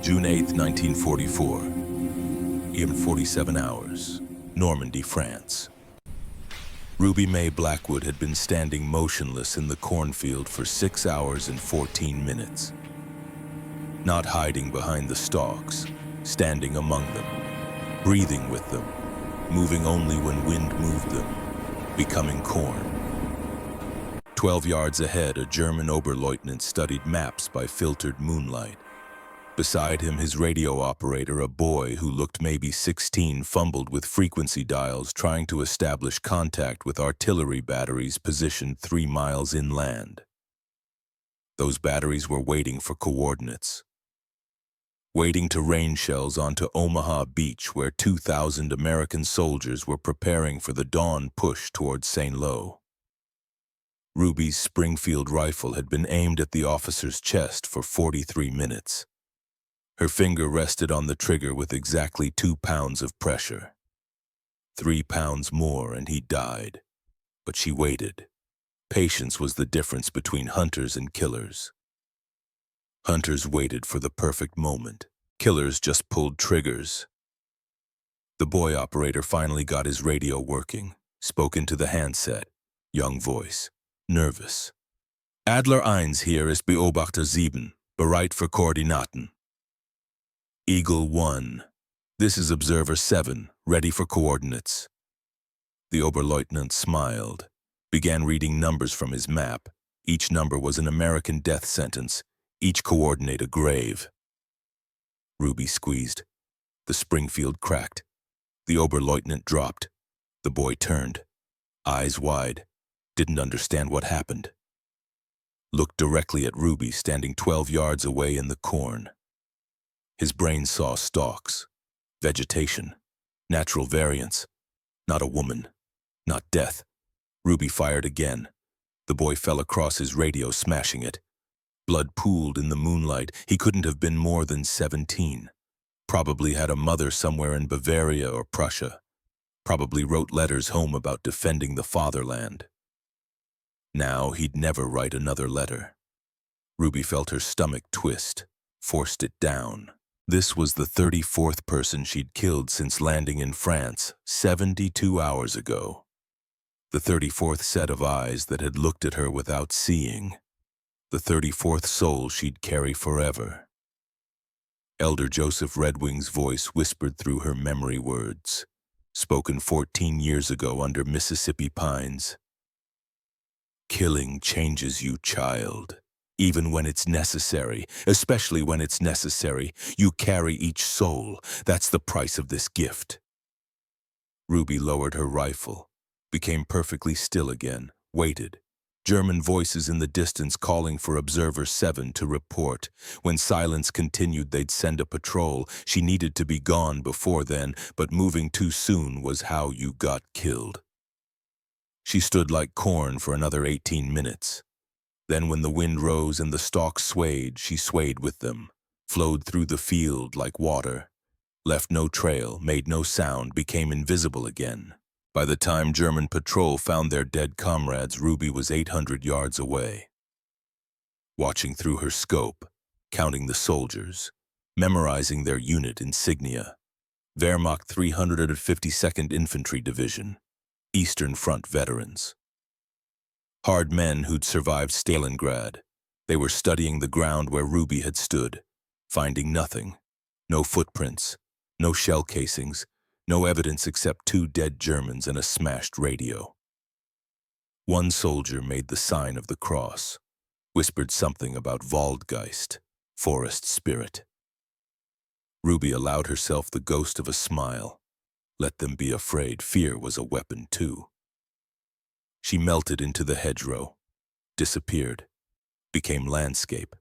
June 8, 1944. In 47 hours, Normandy, France. Ruby Mae Blackwood had been standing motionless in the cornfield for 6 hours and 14 minutes. Not hiding behind the stalks, standing among them, breathing with them, moving only when wind moved them, becoming corn. 12 yards ahead, a German Oberleutnant studied maps by filtered moonlight. Beside him, his radio operator, a boy who looked maybe 16, fumbled with frequency dials trying to establish contact with artillery batteries positioned 3 miles inland. Those batteries were waiting for coordinates. Waiting to rain shells onto Omaha Beach, where 2,000 American soldiers were preparing for the dawn push towards St. Lo. Ruby's Springfield rifle had been aimed at the officer's chest for 43 minutes. Her finger rested on the trigger with exactly 2 pounds of pressure. 3 pounds more and he died. But she waited. Patience was the difference between hunters and killers. Hunters waited for the perfect moment. Killers just pulled triggers. The boy operator finally got his radio working, spoke into the handset. Young voice, nervous. Adler 1 hier ist Beobachter 7, bereit für Koordinaten. Eagle 1, this is Observer 7, ready for coordinates. The Oberleutnant smiled, began reading numbers from his map. Each number was an American death sentence, each coordinate a grave. Ruby squeezed. The Springfield cracked. The Oberleutnant dropped. The boy turned, eyes wide, didn't understand what happened. Looked directly at Ruby standing 12 yards away in the corn. His brain saw stalks, vegetation, natural variance, not a woman, not death. Ruby fired again. The boy fell across his radio, smashing it. Blood pooled in the moonlight. He couldn't have been more than 17. Probably had a mother somewhere in Bavaria or Prussia. Probably wrote letters home about defending the fatherland. Now he'd never write another letter. Ruby felt her stomach twist, forced it down. This was the 34th person she'd killed since landing in France 72 hours ago. The 34th set of eyes that had looked at her without seeing. The 34th soul she'd carry forever. Elder Joseph Redwing's voice whispered through her memory words, spoken 14 years ago under Mississippi pines. Killing changes you, child. Even when it's necessary, especially when it's necessary, you carry each soul. That's the price of this gift. Ruby lowered her rifle, became perfectly still again, waited. German voices in the distance calling for Observer 7 to report. When silence continued, they'd send a patrol. She needed to be gone before then, but moving too soon was how you got killed. She stood like corn for another 18 minutes. Then when the wind rose and the stalks swayed, she swayed with them, flowed through the field like water, left no trail, made no sound, became invisible again. By the time German patrol found their dead comrades, Ruby was 800 yards away. Watching through her scope, counting the soldiers, memorizing their unit insignia. Wehrmacht 352nd Infantry Division, Eastern Front veterans. Hard men who'd survived Stalingrad. They were studying the ground where Ruby had stood, finding nothing. No footprints, no shell casings, no evidence except 2 dead Germans and a smashed radio. One soldier made the sign of the cross, whispered something about Waldgeist, forest spirit. Ruby allowed herself the ghost of a smile. Let them be afraid. Fear was a weapon too. She melted into the hedgerow, disappeared, became landscape.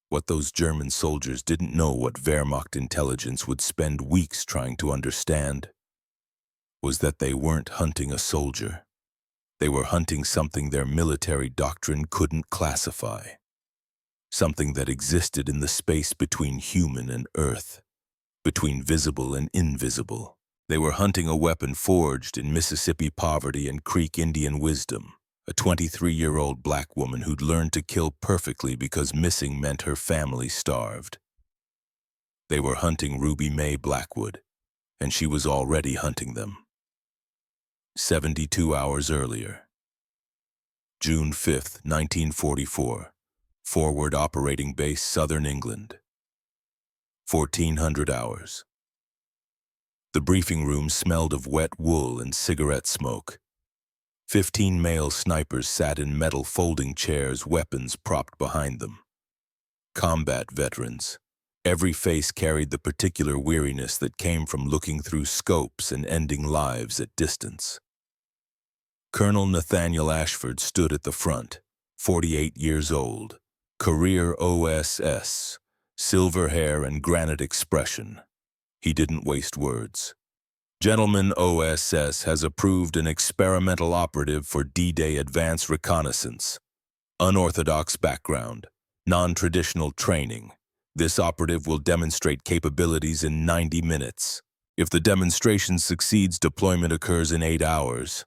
What those German soldiers didn't know, what Wehrmacht intelligence would spend weeks trying to understand, was that they weren't hunting a soldier. They were hunting something their military doctrine couldn't classify. Something that existed in the space between human and earth, between visible and invisible. They were hunting a weapon forged in Mississippi poverty and Creek Indian wisdom, a 23-year-old black woman who'd learned to kill perfectly because missing meant her family starved. They were hunting Ruby Mae Blackwood, and she was already hunting them. 72 hours earlier. June 5th, 1944. Forward Operating Base, Southern England. 1400 hours. The briefing room smelled of wet wool and cigarette smoke. 15 male snipers sat in metal folding chairs, weapons propped behind them. Combat veterans. Every face carried the particular weariness that came from looking through scopes and ending lives at distance. Colonel Nathaniel Ashford stood at the front, 48 years old, career OSS, silver hair and granite expression. He didn't waste words. Gentlemen, OSS has approved an experimental operative for D-Day advance reconnaissance. Unorthodox background, non-traditional training. This operative will demonstrate capabilities in 90 minutes. If the demonstration succeeds, deployment occurs in 8 hours.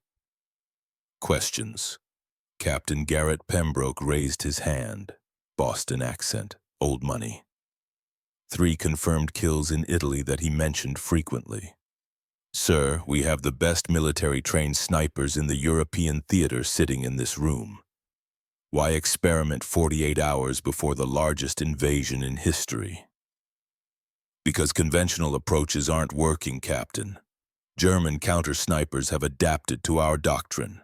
Questions. Captain Garrett Pembroke raised his hand. Boston accent, old money. 3 confirmed kills in Italy that he mentioned frequently. Sir, we have the best military-trained snipers in the European theater sitting in this room. Why experiment 48 hours before the largest invasion in history? Because conventional approaches aren't working, Captain. German counter-snipers have adapted to our doctrine.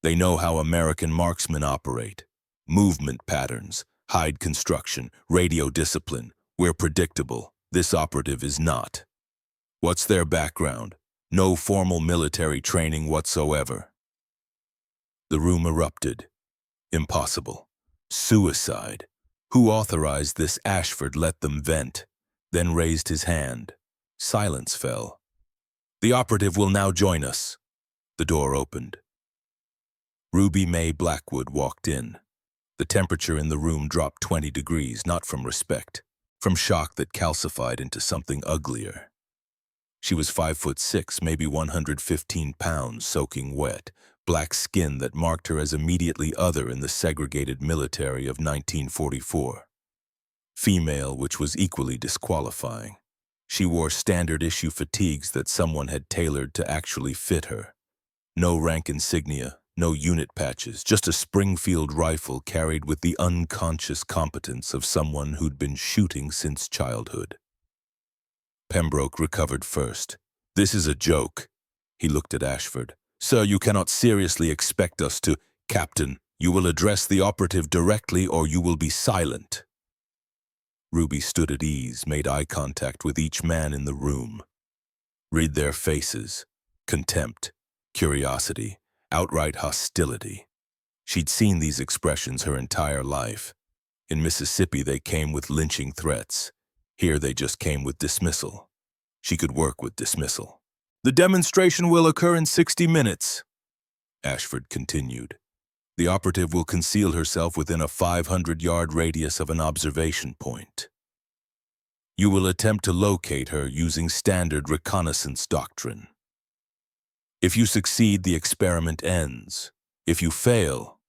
They know how American marksmen operate. Movement patterns, hide construction, radio discipline. We're predictable. This operative is not. What's their background? No formal military training whatsoever. The room erupted. Impossible. Suicide. Who authorized this? Ashford let them vent, then raised his hand. Silence fell. The operative will now join us. The door opened. Ruby Mae Blackwood walked in. The temperature in the room dropped 20 degrees, not from respect, from shock that calcified into something uglier. She was 5'6", maybe 115 pounds, soaking wet, black skin that marked her as immediately other in the segregated military of 1944. Female, which was equally disqualifying. She wore standard-issue fatigues that someone had tailored to actually fit her. No rank insignia, no unit patches, just a Springfield rifle carried with the unconscious competence of someone who'd been shooting since childhood. Pembroke recovered first. This is a joke. He looked at Ashford. Sir, you cannot seriously expect us to... Captain, you will address the operative directly or you will be silent. Ruby stood at ease, made eye contact with each man in the room. Read their faces. Contempt, curiosity, outright hostility. She'd seen these expressions her entire life. In Mississippi, they came with lynching threats. Here, they just came with dismissal. She could work with dismissal. The demonstration will occur in 60 minutes, Ashford continued. The operative will conceal herself within a 500-yard radius of an observation point. You will attempt to locate her using standard reconnaissance doctrine. If you succeed, the experiment ends. If you fail...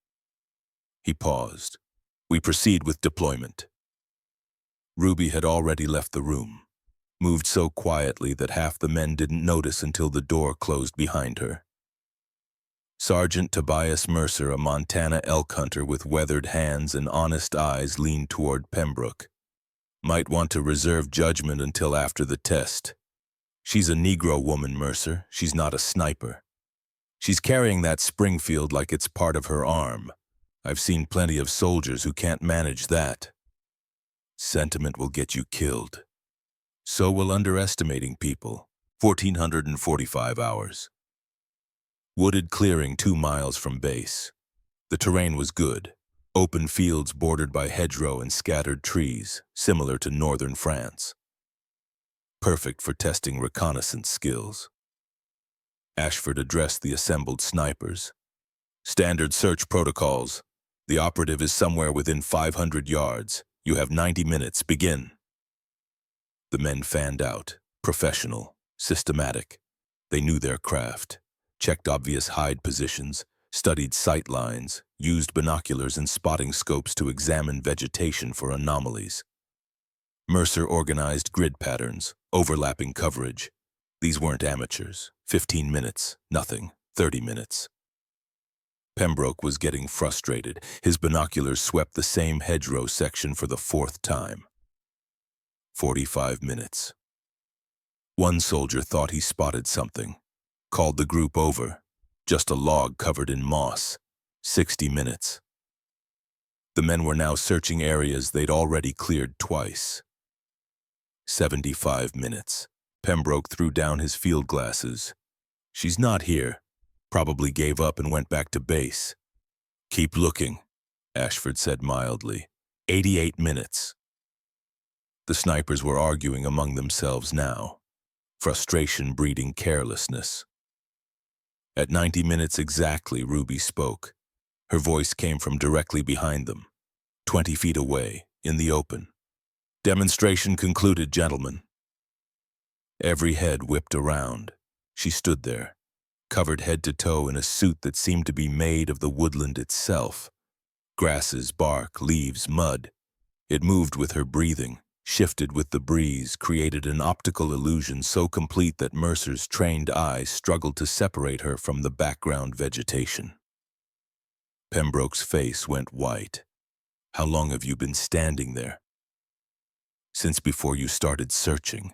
He paused. We proceed with deployment. Ruby had already left the room, moved so quietly that half the men didn't notice until the door closed behind her. Sergeant Tobias Mercer, a Montana elk hunter with weathered hands and honest eyes, leaned toward Pembroke. Might want to reserve judgment until after the test. She's a Negro woman, Mercer. She's not a sniper. She's carrying that Springfield like it's part of her arm. I've seen plenty of soldiers who can't manage that. Sentiment will get you killed. So will underestimating people. 1,445 hours. Wooded clearing 2 miles from base. The terrain was good. Open fields bordered by hedgerow and scattered trees, similar to northern France. Perfect for testing reconnaissance skills. Ashford addressed the assembled snipers. Standard search protocols. The operative is somewhere within 500 yards. You have 90 minutes. Begin. The men fanned out. Professional. Systematic. They knew their craft. Checked obvious hide positions. Studied sight lines. Used binoculars and spotting scopes to examine vegetation for anomalies. Mercer organized grid patterns, overlapping coverage. These weren't amateurs. 15 minutes, nothing. 30 minutes. Pembroke was getting frustrated. His binoculars swept the same hedgerow section for the fourth time. 45 minutes. One soldier thought he spotted something. Called the group over. Just a log covered in moss. 60 minutes. The men were now searching areas they'd already cleared twice. 75 minutes. Pembroke threw down his field glasses. She's not here. Probably gave up and went back to base. Keep looking, Ashford said mildly. 88 minutes. The snipers were arguing among themselves now, frustration breeding carelessness. At 90 minutes exactly, Ruby spoke. Her voice came from directly behind them, 20 feet away, in the open. Demonstration concluded, gentlemen. Every head whipped around. She stood there, covered head to toe in a suit that seemed to be made of the woodland itself. Grasses, bark, leaves, mud. It moved with her breathing, shifted with the breeze, created an optical illusion so complete that Mercer's trained eyes struggled to separate her from the background vegetation. Pembroke's face went white. How long have you been standing there? Since before you started searching.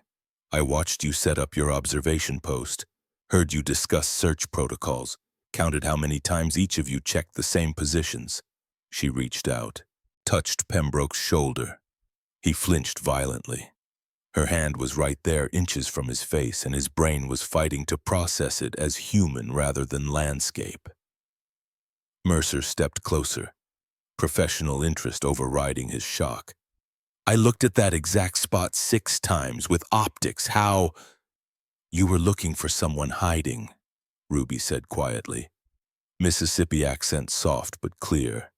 I watched you set up your observation post, heard you discuss search protocols, counted how many times each of you checked the same positions. She reached out, touched Pembroke's shoulder. He flinched violently. Her hand was right there, inches from his face, and his brain was fighting to process it as human rather than landscape. Mercer stepped closer, professional interest overriding his shock. I looked at that exact spot 6 times with optics. How? You were looking for someone hiding, Ruby said quietly. Mississippi accent soft but clear.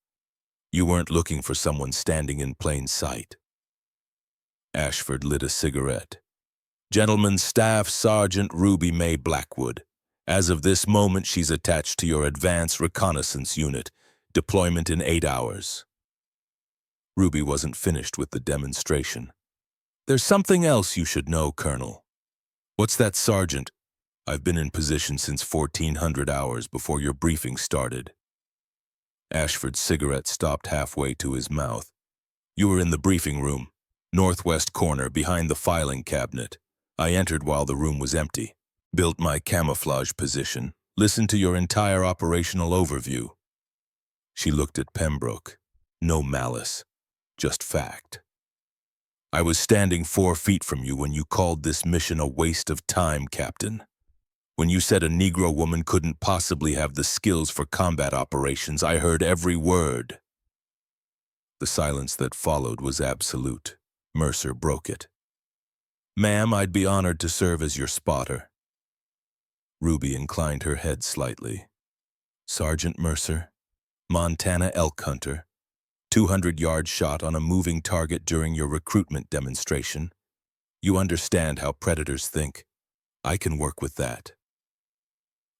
You weren't looking for someone standing in plain sight. Ashford lit a cigarette. Gentleman Staff Sergeant Ruby Mae Blackwood. As of this moment, she's attached to your Advanced Reconnaissance Unit. Deployment in 8 hours. Ruby wasn't finished with the demonstration. There's something else you should know, Colonel. What's that, Sergeant? I've been in position since 1400 hours before your briefing started. Ashford's cigarette stopped halfway to his mouth. You were in the briefing room, northwest corner behind the filing cabinet. I entered while the room was empty, built my camouflage position, listened to your entire operational overview. She looked at Pembroke. No malice. Just fact. I was standing 4 feet from you when you called this mission a waste of time, Captain. When you said a Negro woman couldn't possibly have the skills for combat operations, I heard every word. The silence that followed was absolute. Mercer broke it. Ma'am, I'd be honored to serve as your spotter. Ruby inclined her head slightly. Sergeant Mercer, Montana elk hunter. 200-yard shot on a moving target during your recruitment demonstration. You understand how predators think. I can work with that.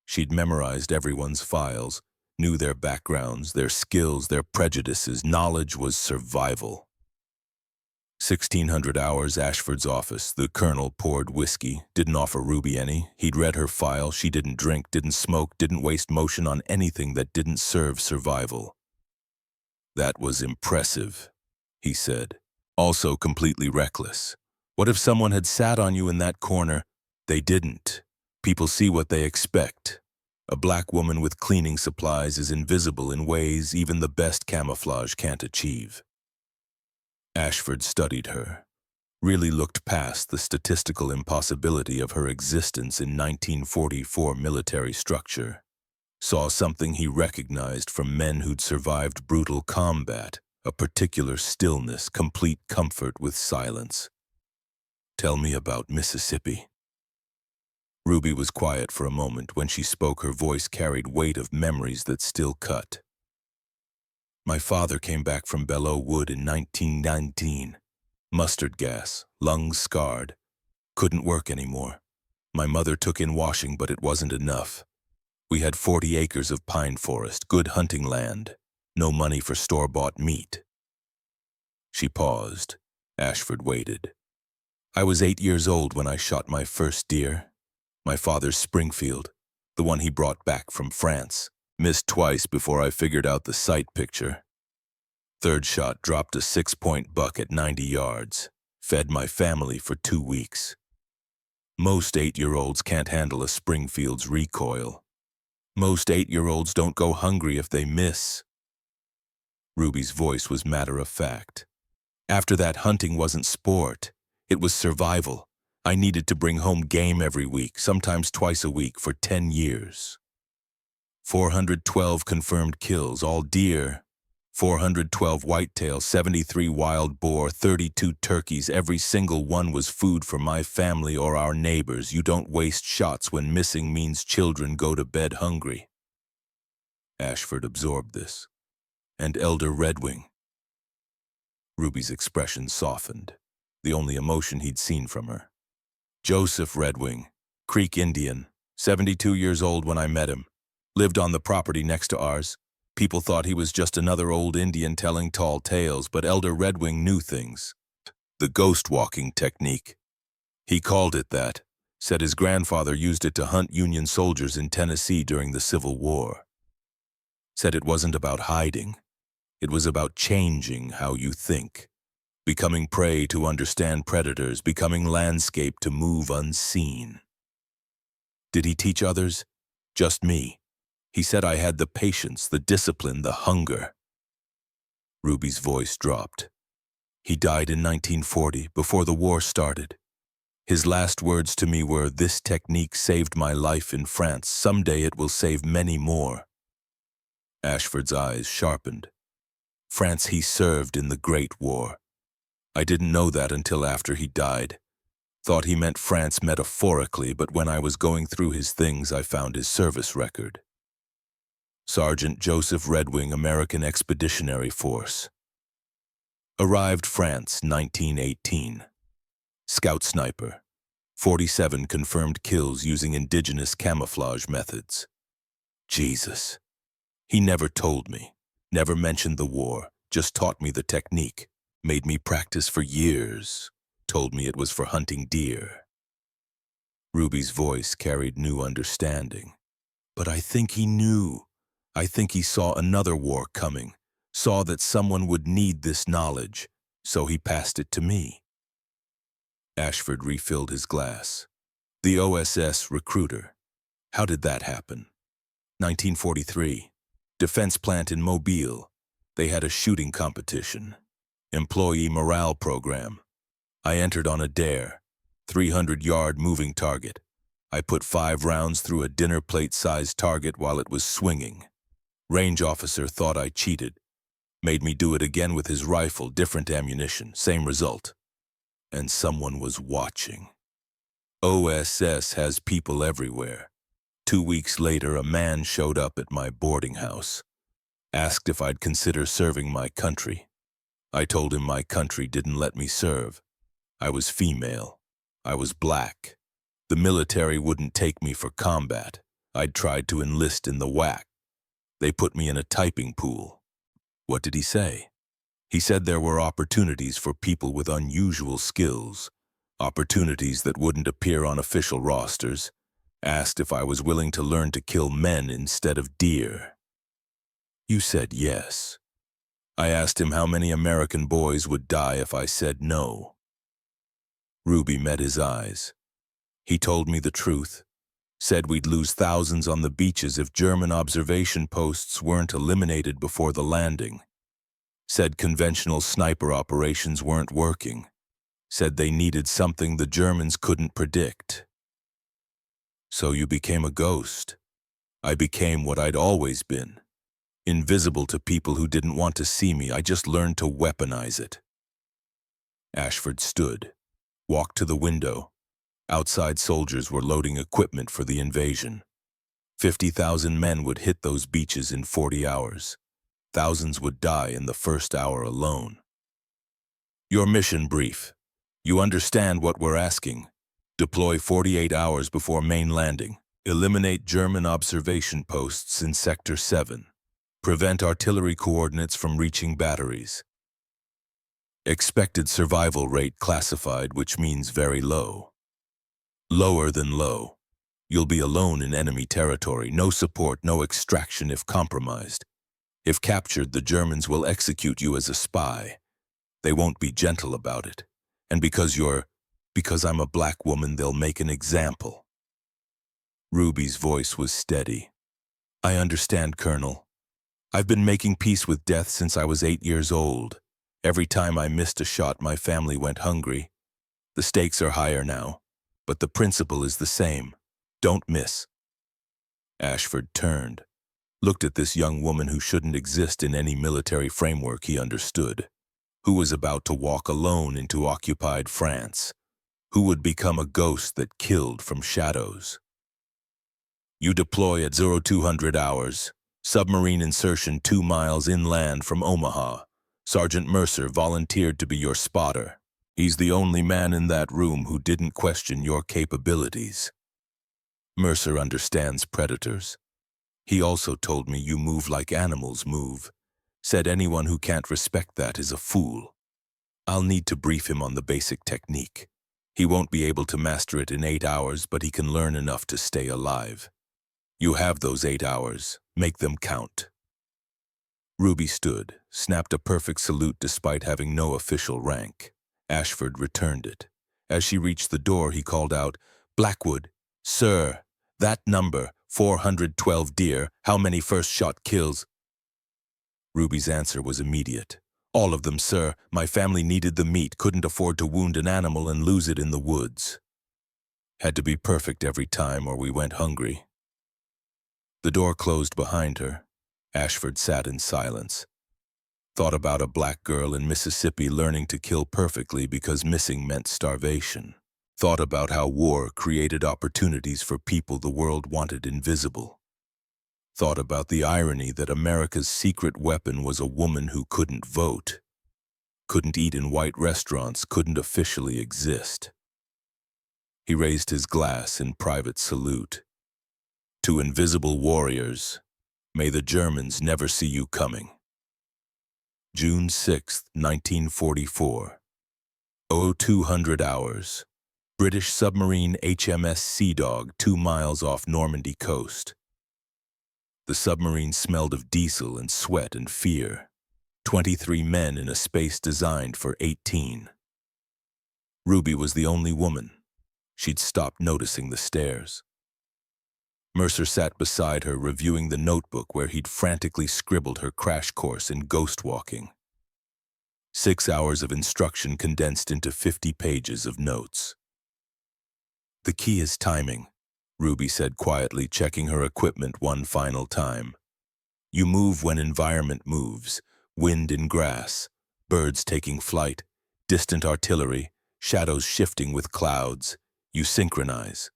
She'd memorized everyone's files, knew their backgrounds, their skills, their prejudices. Knowledge was survival. 1600 hours, Ashford's office. The colonel poured whiskey, didn't offer Ruby any. He'd read her file. She didn't drink, didn't smoke, didn't waste motion on anything that didn't serve survival. That was impressive, he said. Also completely reckless. What if someone had sat on you in that corner? They didn't. People see what they expect. A black woman with cleaning supplies is invisible in ways even the best camouflage can't achieve. Ashford studied her, really looked past the statistical impossibility of her existence in 1944 military structure. Saw something he recognized from men who'd survived brutal combat, a particular stillness, complete comfort with silence. Tell me about Mississippi. Ruby was quiet for a moment. When she spoke, her voice carried weight of memories that still cut. My father came back from Belleau Wood in 1919. Mustard gas, lungs scarred. Couldn't work anymore. My mother took in washing, but it wasn't enough. We had 40 acres of pine forest, good hunting land, no money for store-bought meat. She paused, Ashford waited. I was 8 years old when I shot my first deer. My father's Springfield, the one he brought back from France. Missed twice before I figured out the sight picture. Third shot dropped a 6-point buck at 90 yards. Fed my family for 2 weeks. Most 8-year-olds can't handle a Springfield's recoil. Most 8-year-olds don't go hungry if they miss. Ruby's voice was matter-of-fact. After that, hunting wasn't sport. It was survival. I needed to bring home game every week, sometimes twice a week, for 10 years. 412 confirmed kills, all deer. 412 whitetail, 73 wild boar, 32 turkeys. Every single one was food for my family or our neighbors. You don't waste shots when missing means children go to bed hungry. Ashford absorbed this. And Elder Redwing. Ruby's expression softened, the only emotion he'd seen from her. Joseph Redwing, Creek Indian, 72 years old when I met him. Lived on the property next to ours. People thought he was just another old Indian telling tall tales, but Elder Redwing knew things. The ghost walking technique. He called it that, said his grandfather used it to hunt Union soldiers in Tennessee during the Civil War. Said it wasn't about hiding. It was about changing how you think. Becoming prey to understand predators, becoming landscape to move unseen. Did he teach others? Just me. He said I had the patience, the discipline, the hunger. Ruby's voice dropped. He died in 1940, before the war started. His last words to me were, "This technique saved my life in France. Someday it will save many more." Ashford's eyes sharpened. France he served in the Great War. I didn't know that until after he died. Thought he meant France metaphorically, but when I was going through his things, I found his service record. Sergeant Joseph Redwing, American Expeditionary Force. Arrived France, 1918. Scout sniper. 47 confirmed kills using indigenous camouflage methods. Jesus. He never told me, never mentioned the war, just taught me the technique, made me practice for years, told me it was for hunting deer. Ruby's voice carried new understanding. But I think he knew. I think he saw another war coming, saw that someone would need this knowledge, so he passed it to me. Ashford refilled his glass. The OSS recruiter. How did that happen? 1943. Defense plant in Mobile. They had a shooting competition. Employee morale program. I entered on a dare. 300-yard moving target. I put 5 rounds through a dinner plate-sized target while it was swinging. Range officer thought I cheated. Made me do it again with his rifle, different ammunition, same result. And someone was watching. OSS has people everywhere. 2 weeks later, a man showed up at my boarding house. Asked if I'd consider serving my country. I told him my country didn't let me serve. I was female. I was black. The military wouldn't take me for combat. I'd tried to enlist in the WAC. They put me in a typing pool. What did he say? He said there were opportunities for people with unusual skills, opportunities that wouldn't appear on official rosters. Asked if I was willing to learn to kill men instead of deer. You said yes. I asked him how many American boys would die if I said no. Ruby met his eyes. He told me the truth. Said we'd lose thousands on the beaches if German observation posts weren't eliminated before the landing. Said conventional sniper operations weren't working. Said they needed something the Germans couldn't predict. So you became a ghost. I became what I'd always been. Invisible to people who didn't want to see me. I just learned to weaponize it. Ashford stood, walked to the window. Outside soldiers were loading equipment for the invasion. 50,000 men would hit those beaches in 40 hours. Thousands would die in the first hour alone. Your mission brief. You understand what we're asking. Deploy 48 hours before main landing. Eliminate German observation posts in Sector 7. Prevent artillery coordinates from reaching batteries. Expected survival rate classified, which means very low. Lower than low. You'll be alone in enemy territory, no support, no extraction if compromised. If captured, the Germans will execute you as a spy. They won't be gentle about it. And because I'm a black woman, they'll make an example. Ruby's voice was steady. I understand, Colonel. I've been making peace with death since I was 8 years old. Every time I missed a shot, my family went hungry. The stakes are higher now, but the principle is the same. Don't miss. Ashford turned, looked at this young woman who shouldn't exist in any military framework he understood, who was about to walk alone into occupied France, who would become a ghost that killed from shadows. You deploy at 0200 hours. Submarine insertion 2 miles inland from Omaha. Sergeant Mercer volunteered to be your spotter. He's the only man in that room who didn't question your capabilities. Mercer understands predators. He also told me you move like animals move. Said anyone who can't respect that is a fool. I'll need to brief him on the basic technique. He won't be able to master it in 8 hours, but he can learn enough to stay alive. You have those 8 hours. Make them count. Ruby stood, snapped a perfect salute despite having no official rank. Ashford returned it. As she reached the door, he called out, Blackwood, sir, that number, 412 deer, how many first shot kills? Ruby's answer was immediate. All of them, sir. My family needed the meat, couldn't afford to wound an animal and lose it in the woods. Had to be perfect every time or we went hungry. The door closed behind her. Ashford sat in silence. Thought about a black girl in Mississippi learning to kill perfectly because missing meant starvation. Thought about how war created opportunities for people the world wanted invisible. Thought about the irony that America's secret weapon was a woman who couldn't vote, couldn't eat in white restaurants, couldn't officially exist. He raised his glass in private salute. To invisible warriors, may the Germans never see you coming. June 6, 1944. 0200 hours. British submarine HMS Sea Dog 2 miles off Normandy coast. The submarine smelled of diesel and sweat and fear. 23 men in a space designed for 18. Ruby was the only woman. She'd stopped noticing the stairs. Mercer sat beside her, reviewing the notebook where he'd frantically scribbled her crash course in ghost walking. 6 hours of instruction condensed into 50 pages of notes. The key is timing, Ruby said quietly, checking her equipment one final time. You move when environment moves, wind in grass, birds taking flight, distant artillery, shadows shifting with clouds. You synchronize.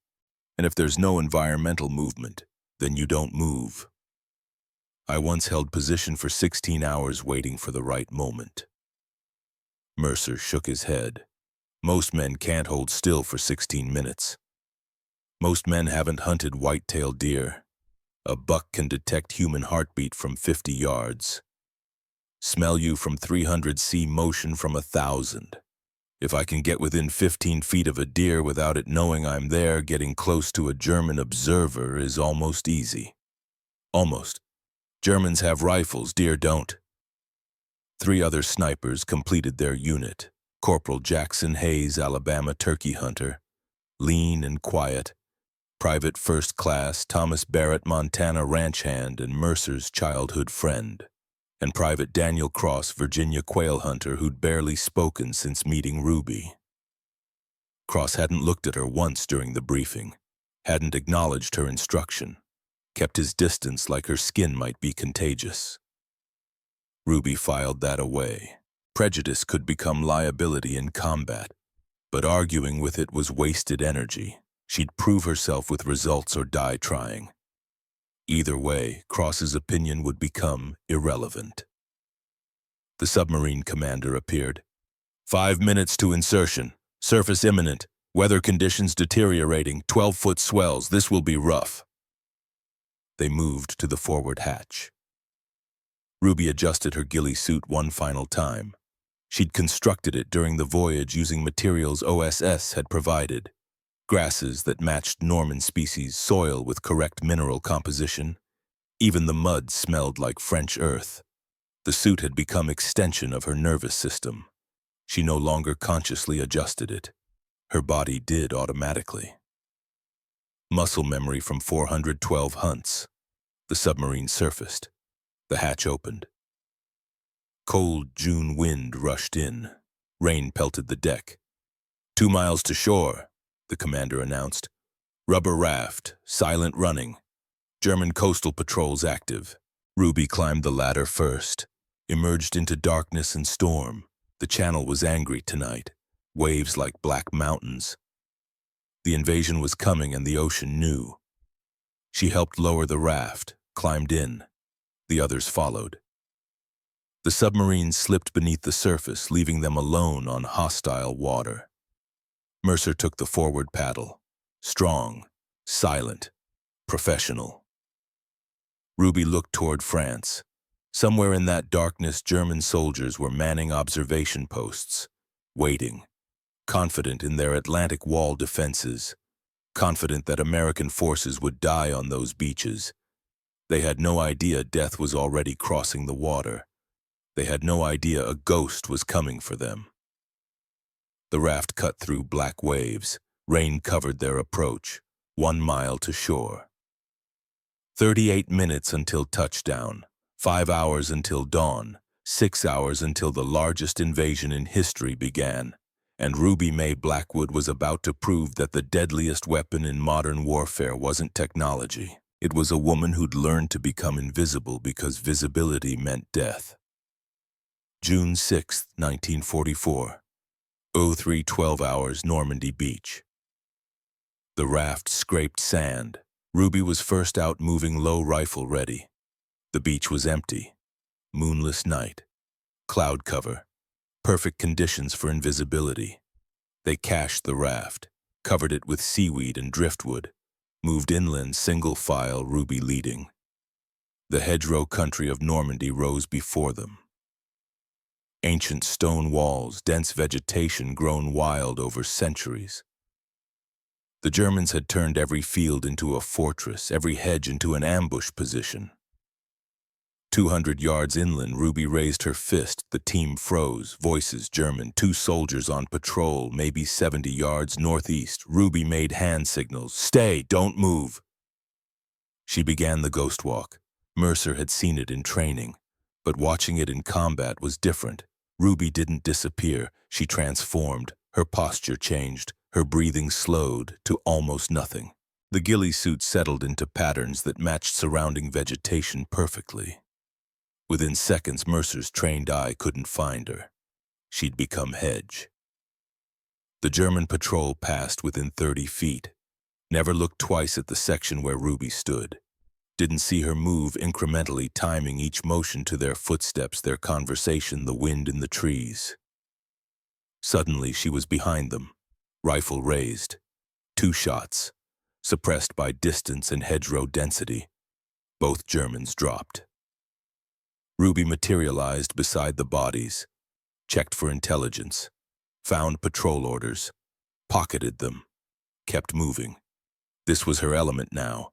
And if there's no environmental movement, then you don't move. I once held position for 16 hours waiting for the right moment. Mercer shook his head. Most men can't hold still for 16 minutes. Most men haven't hunted white-tailed deer. A buck can detect human heartbeat from 50 yards. Smell you from 300, see motion from 1,000. If I can get within 15 feet of a deer without it knowing I'm there, getting close to a German observer is almost easy. Almost. Germans have rifles, deer don't. 3 other snipers completed their unit. Corporal Jackson Hayes, Alabama turkey hunter. Lean and quiet. Private First Class Thomas Barrett, Montana ranch hand and Mercer's childhood friend. And Private Daniel Cross, Virginia quail hunter who'd barely spoken since meeting Ruby. Cross hadn't looked at her once during the briefing, hadn't acknowledged her instruction, kept his distance like her skin might be contagious. Ruby filed that away. Prejudice could become liability in combat, but arguing with it was wasted energy. She'd prove herself with results or die trying. Either way, Cross's opinion would become irrelevant. The submarine commander appeared. 5 minutes to insertion. Surface imminent. Weather conditions deteriorating. 12-foot swells. This will be rough. They moved to the forward hatch. Ruby adjusted her ghillie suit one final time. She'd constructed it during the voyage using materials OSS had provided. Grasses that matched Norman species soil with correct mineral composition. Even the mud smelled like French earth. The suit had become extension of her nervous system. She no longer consciously adjusted it. Her body did automatically. Muscle memory from 412 hunts. The submarine surfaced. The hatch opened. Cold June wind rushed in. Rain pelted the deck. 2 miles to shore, the commander announced. Rubber raft, silent running. German coastal patrols active. Ruby climbed the ladder first. Emerged into darkness and storm. The channel was angry tonight. Waves like black mountains. The invasion was coming and the ocean knew. She helped lower the raft, climbed in. The others followed. The submarines slipped beneath the surface, leaving them alone on hostile water. Mercer took the forward paddle. Strong, silent, professional. Ruby looked toward France. Somewhere in that darkness, German soldiers were manning observation posts, waiting, confident in their Atlantic Wall defenses, confident that American forces would die on those beaches. They had no idea death was already crossing the water. They had no idea a ghost was coming for them. The raft cut through black waves. Rain covered their approach, 1 mile to shore. 38 minutes until touchdown, 5 hours until dawn, 6 hours until the largest invasion in history began, and Ruby Mae Blackwood was about to prove that the deadliest weapon in modern warfare wasn't technology. It was a woman who'd learned to become invisible because visibility meant death. June 6, 1944. 03:12 hours, Normandy Beach. The raft scraped sand. Ruby was first out, moving low, rifle ready. The beach was empty. Moonless night. Cloud cover. Perfect conditions for invisibility. They cached the raft, covered it with seaweed and driftwood, moved inland single file, Ruby leading. The hedgerow country of Normandy rose before them. Ancient stone walls, dense vegetation grown wild over centuries. The Germans had turned every field into a fortress, every hedge into an ambush position. 200 yards inland, Ruby raised her fist. The team froze, voices German, 2 soldiers on patrol, maybe 70 yards northeast. Ruby made hand signals. Stay, don't move. She began the ghost walk. Mercer had seen it in training, but watching it in combat was different. Ruby didn't disappear. She transformed. Her posture changed. Her breathing slowed to almost nothing. The ghillie suit settled into patterns that matched surrounding vegetation perfectly. Within seconds, Mercer's trained eye couldn't find her. She'd become hedge. The German patrol passed within 30 feet. Never looked twice at the section where Ruby stood. Didn't see her move, incrementally timing each motion to their footsteps, their conversation, the wind in the trees. Suddenly, she was behind them, rifle raised. 2 shots, suppressed by distance and hedgerow density. Both Germans dropped. Ruby materialized beside the bodies, checked for intelligence, found patrol orders, pocketed them, kept moving. This was her element now.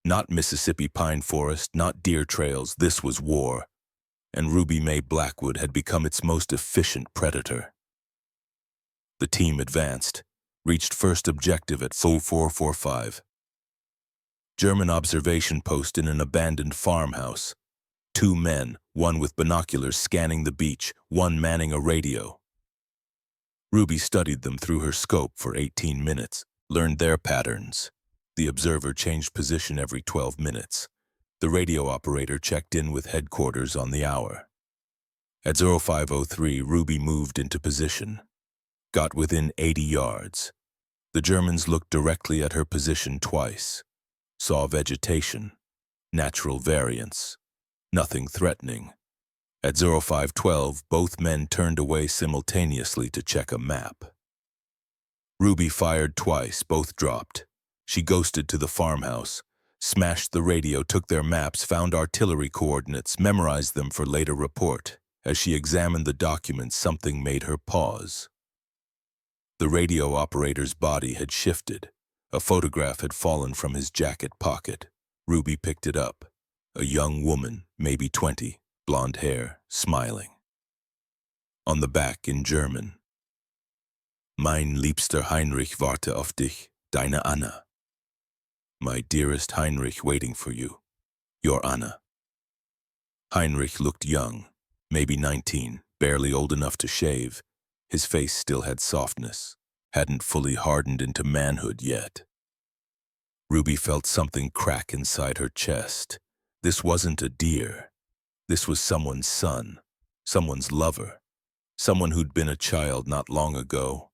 Not Mississippi pine forest, not deer trails. This was war, and Ruby Mae Blackwood had become its most efficient predator. The team advanced, reached first objective at 0445. German observation post in an abandoned farmhouse. 2 men, one with binoculars scanning the beach, one manning a radio. Ruby studied them through her scope for 18 minutes, learned their patterns. The observer changed position every 12 minutes. The radio operator checked in with headquarters on the hour. At 0503, Ruby moved into position. Got within 80 yards. The Germans looked directly at her position twice. Saw vegetation, natural variance, nothing threatening. At 0512, both men turned away simultaneously to check a map. Ruby fired twice, both dropped. She ghosted to the farmhouse, smashed the radio, took their maps, found artillery coordinates, memorized them for later report. As she examined the document, something made her pause. The radio operator's body had shifted. A photograph had fallen from his jacket pocket. Ruby picked it up. A young woman, maybe 20, blonde hair, smiling. On the back in German, Mein liebster Heinrich warte auf dich, deine Anna. My dearest Heinrich waiting for you, your Anna. Heinrich looked young, maybe 19, barely old enough to shave. His face still had softness, hadn't fully hardened into manhood yet. Ruby felt something crack inside her chest. This wasn't a deer. This was someone's son, someone's lover, someone who'd been a child not long ago,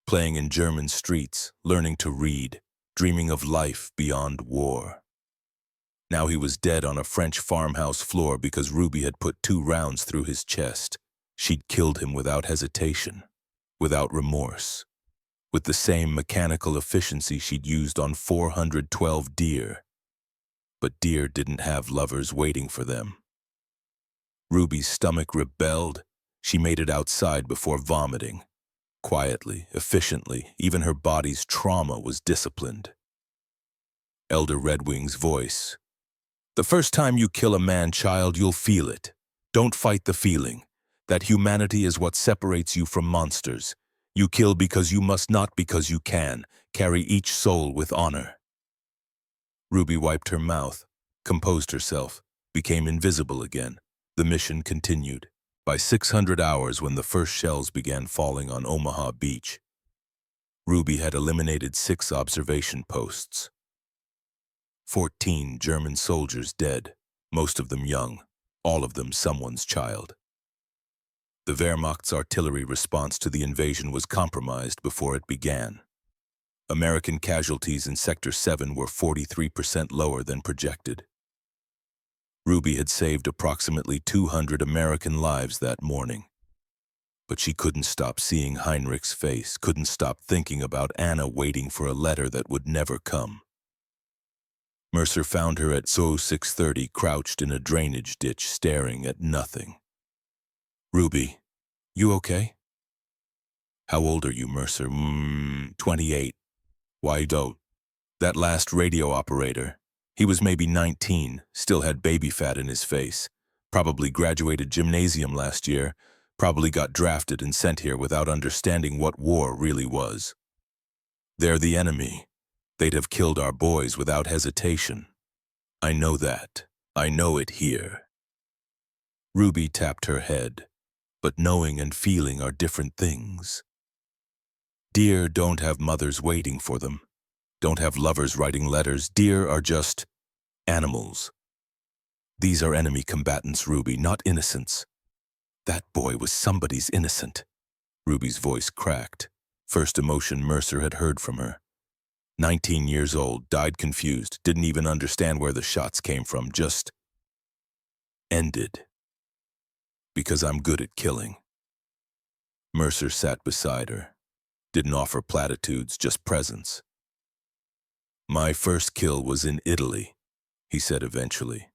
playing in German streets, learning to read, dreaming of life beyond war. Now he was dead on a French farmhouse floor because Ruby had put 2 rounds through his chest. She'd killed him without hesitation, without remorse, with the same mechanical efficiency she'd used on 412 deer. But deer didn't have lovers waiting for them. Ruby's stomach rebelled. She made it outside before vomiting. Quietly, efficiently, even her body's trauma was disciplined. Elder Redwing's voice. The first time you kill a man-child, you'll feel it. Don't fight the feeling. That humanity is what separates you from monsters. You kill because you must, not because you can. Carry each soul with honor. Ruby wiped her mouth, composed herself, became invisible again. The mission continued. By 600 hours, when the first shells began falling on Omaha Beach, Ruby had eliminated 6 observation posts. 14 German soldiers dead, most of them young, all of them someone's child. The Wehrmacht's artillery response to the invasion was compromised before it began. American casualties in Sector 7 were 43% lower than projected. Ruby had saved approximately 200 American lives that morning. But she couldn't stop seeing Heinrich's face, couldn't stop thinking about Anna waiting for a letter that would never come. Mercer found her at 6:30, crouched in a drainage ditch, staring at nothing. Ruby, you okay? How old are you, Mercer? 28. Why don't? That last radio operator. He was maybe 19, still had baby fat in his face, probably graduated gymnasium last year, probably got drafted and sent here without understanding what war really was. They're the enemy. They'd have killed our boys without hesitation. I know that. I know it here. Ruby tapped her head, but knowing and feeling are different things. Deer don't have mothers waiting for them. Don't have lovers writing letters. Deer are just animals. These are enemy combatants, Ruby, not innocents. That boy was somebody's innocent. Ruby's voice cracked. First emotion Mercer had heard from her. 19 years old, died confused, didn't even understand where the shots came from, just ended. Because I'm good at killing. Mercer sat beside her. Didn't offer platitudes, just presence. My first kill was in Italy, he said eventually.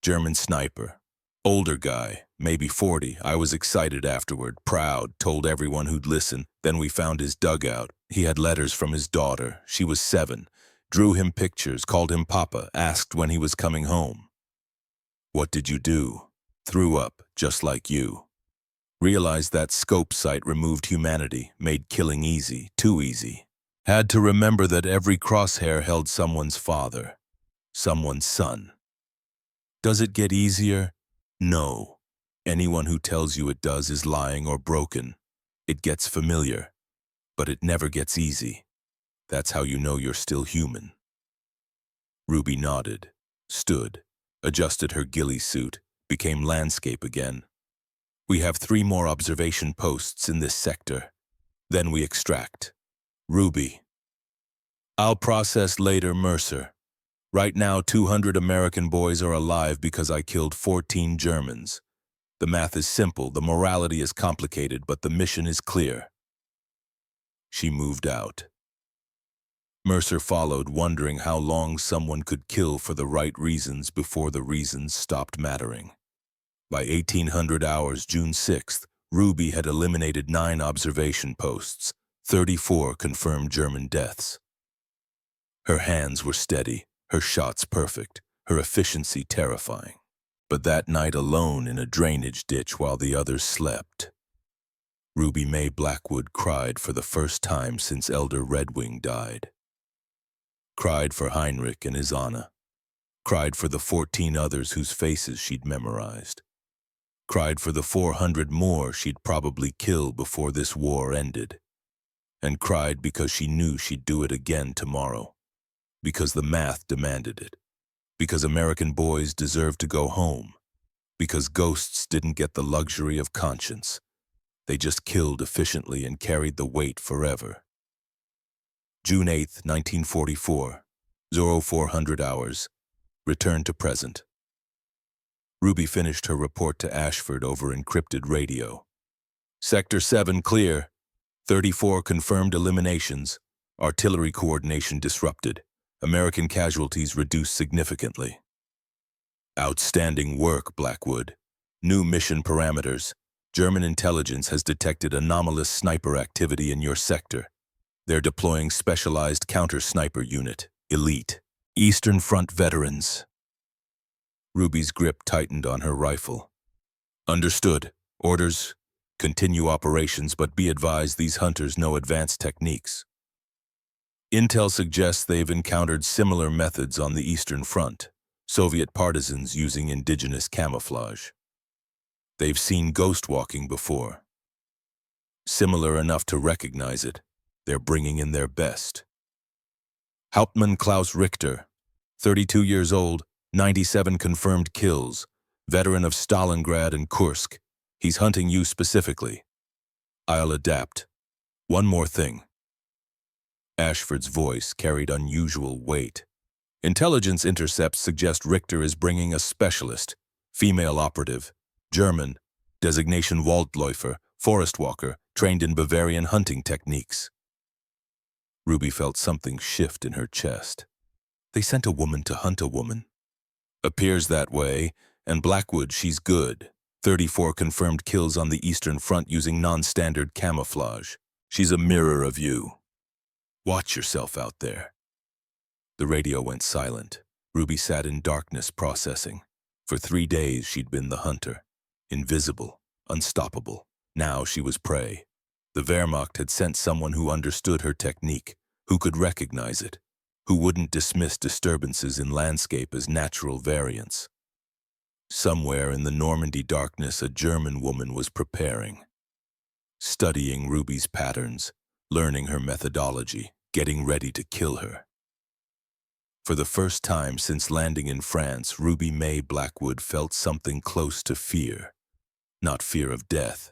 German sniper. Older guy, maybe 40. I was excited afterward, proud, told everyone who'd listen. Then we found his dugout. He had letters from his daughter. She was 7. Drew him pictures, called him Papa, asked when he was coming home. What did you do? Threw up, just like you. Realized that scope sight removed humanity, made killing easy, too easy. Had to remember that every crosshair held someone's father, someone's son. Does it get easier? No. Anyone who tells you it does is lying or broken. It gets familiar, but it never gets easy. That's how you know you're still human. Ruby nodded, stood, adjusted her ghillie suit, became landscape again. We have 3 more observation posts in this sector. Then we extract. Ruby. I'll process later, Mercer. Right now, 200 American boys are alive because I killed 14 Germans. The math is simple, the morality is complicated, but the mission is clear. She moved out. Mercer followed, wondering how long someone could kill for the right reasons before the reasons stopped mattering. By 1800 hours, June 6th, Ruby had eliminated 9 observation posts, 34 confirmed German deaths. Her hands were steady, her shots perfect, her efficiency terrifying. But that night alone in a drainage ditch while the others slept, Ruby Mae Blackwood cried for the first time since Elder Redwing died. Cried for Heinrich and his Anna. Cried for the 14 others whose faces she'd memorized. Cried for the 400 more she'd probably kill before this war ended. And cried because she knew she'd do it again tomorrow. Because the math demanded it. Because American boys deserved to go home. Because ghosts didn't get the luxury of conscience. They just killed efficiently and carried the weight forever. June 8, 1944, 0400 hours, return to present. Ruby finished her report to Ashford over encrypted radio. Sector 7 clear. 34 confirmed eliminations. Artillery coordination disrupted. American casualties reduced significantly. Outstanding work, Blackwood. New mission parameters. German intelligence has detected anomalous sniper activity in your sector. They're deploying specialized counter-sniper unit, elite, Eastern Front veterans. Ruby's grip tightened on her rifle. Understood. Orders. Continue operations, but be advised these hunters know advanced techniques. Intel suggests they've encountered similar methods on the Eastern Front, Soviet partisans using indigenous camouflage. They've seen ghost walking before. Similar enough to recognize it, they're bringing in their best. Hauptmann Klaus Richter, 32 years old, 97 confirmed kills, veteran of Stalingrad and Kursk. He's hunting you specifically. I'll adapt. One more thing. Ashford's voice carried unusual weight. Intelligence intercepts suggest Richter is bringing a specialist, female operative, German, designation Waldläufer, forest walker, trained in Bavarian hunting techniques. Ruby felt something shift in her chest. They sent a woman to hunt a woman. Appears that way, and Blackwood, she's good. 34 confirmed kills on the Eastern Front using non-standard camouflage. She's a mirror of you. Watch yourself out there. The radio went silent. Ruby sat in darkness processing. For 3 days she'd been the hunter. Invisible, unstoppable. Now she was prey. The Wehrmacht had sent someone who understood her technique, who could recognize it, who wouldn't dismiss disturbances in landscape as natural variants. Somewhere in the Normandy darkness, a German woman was preparing. Studying Ruby's patterns, learning her methodology, getting ready to kill her. For the first time since landing in France, Ruby Mae Blackwood felt something close to fear. Not fear of death.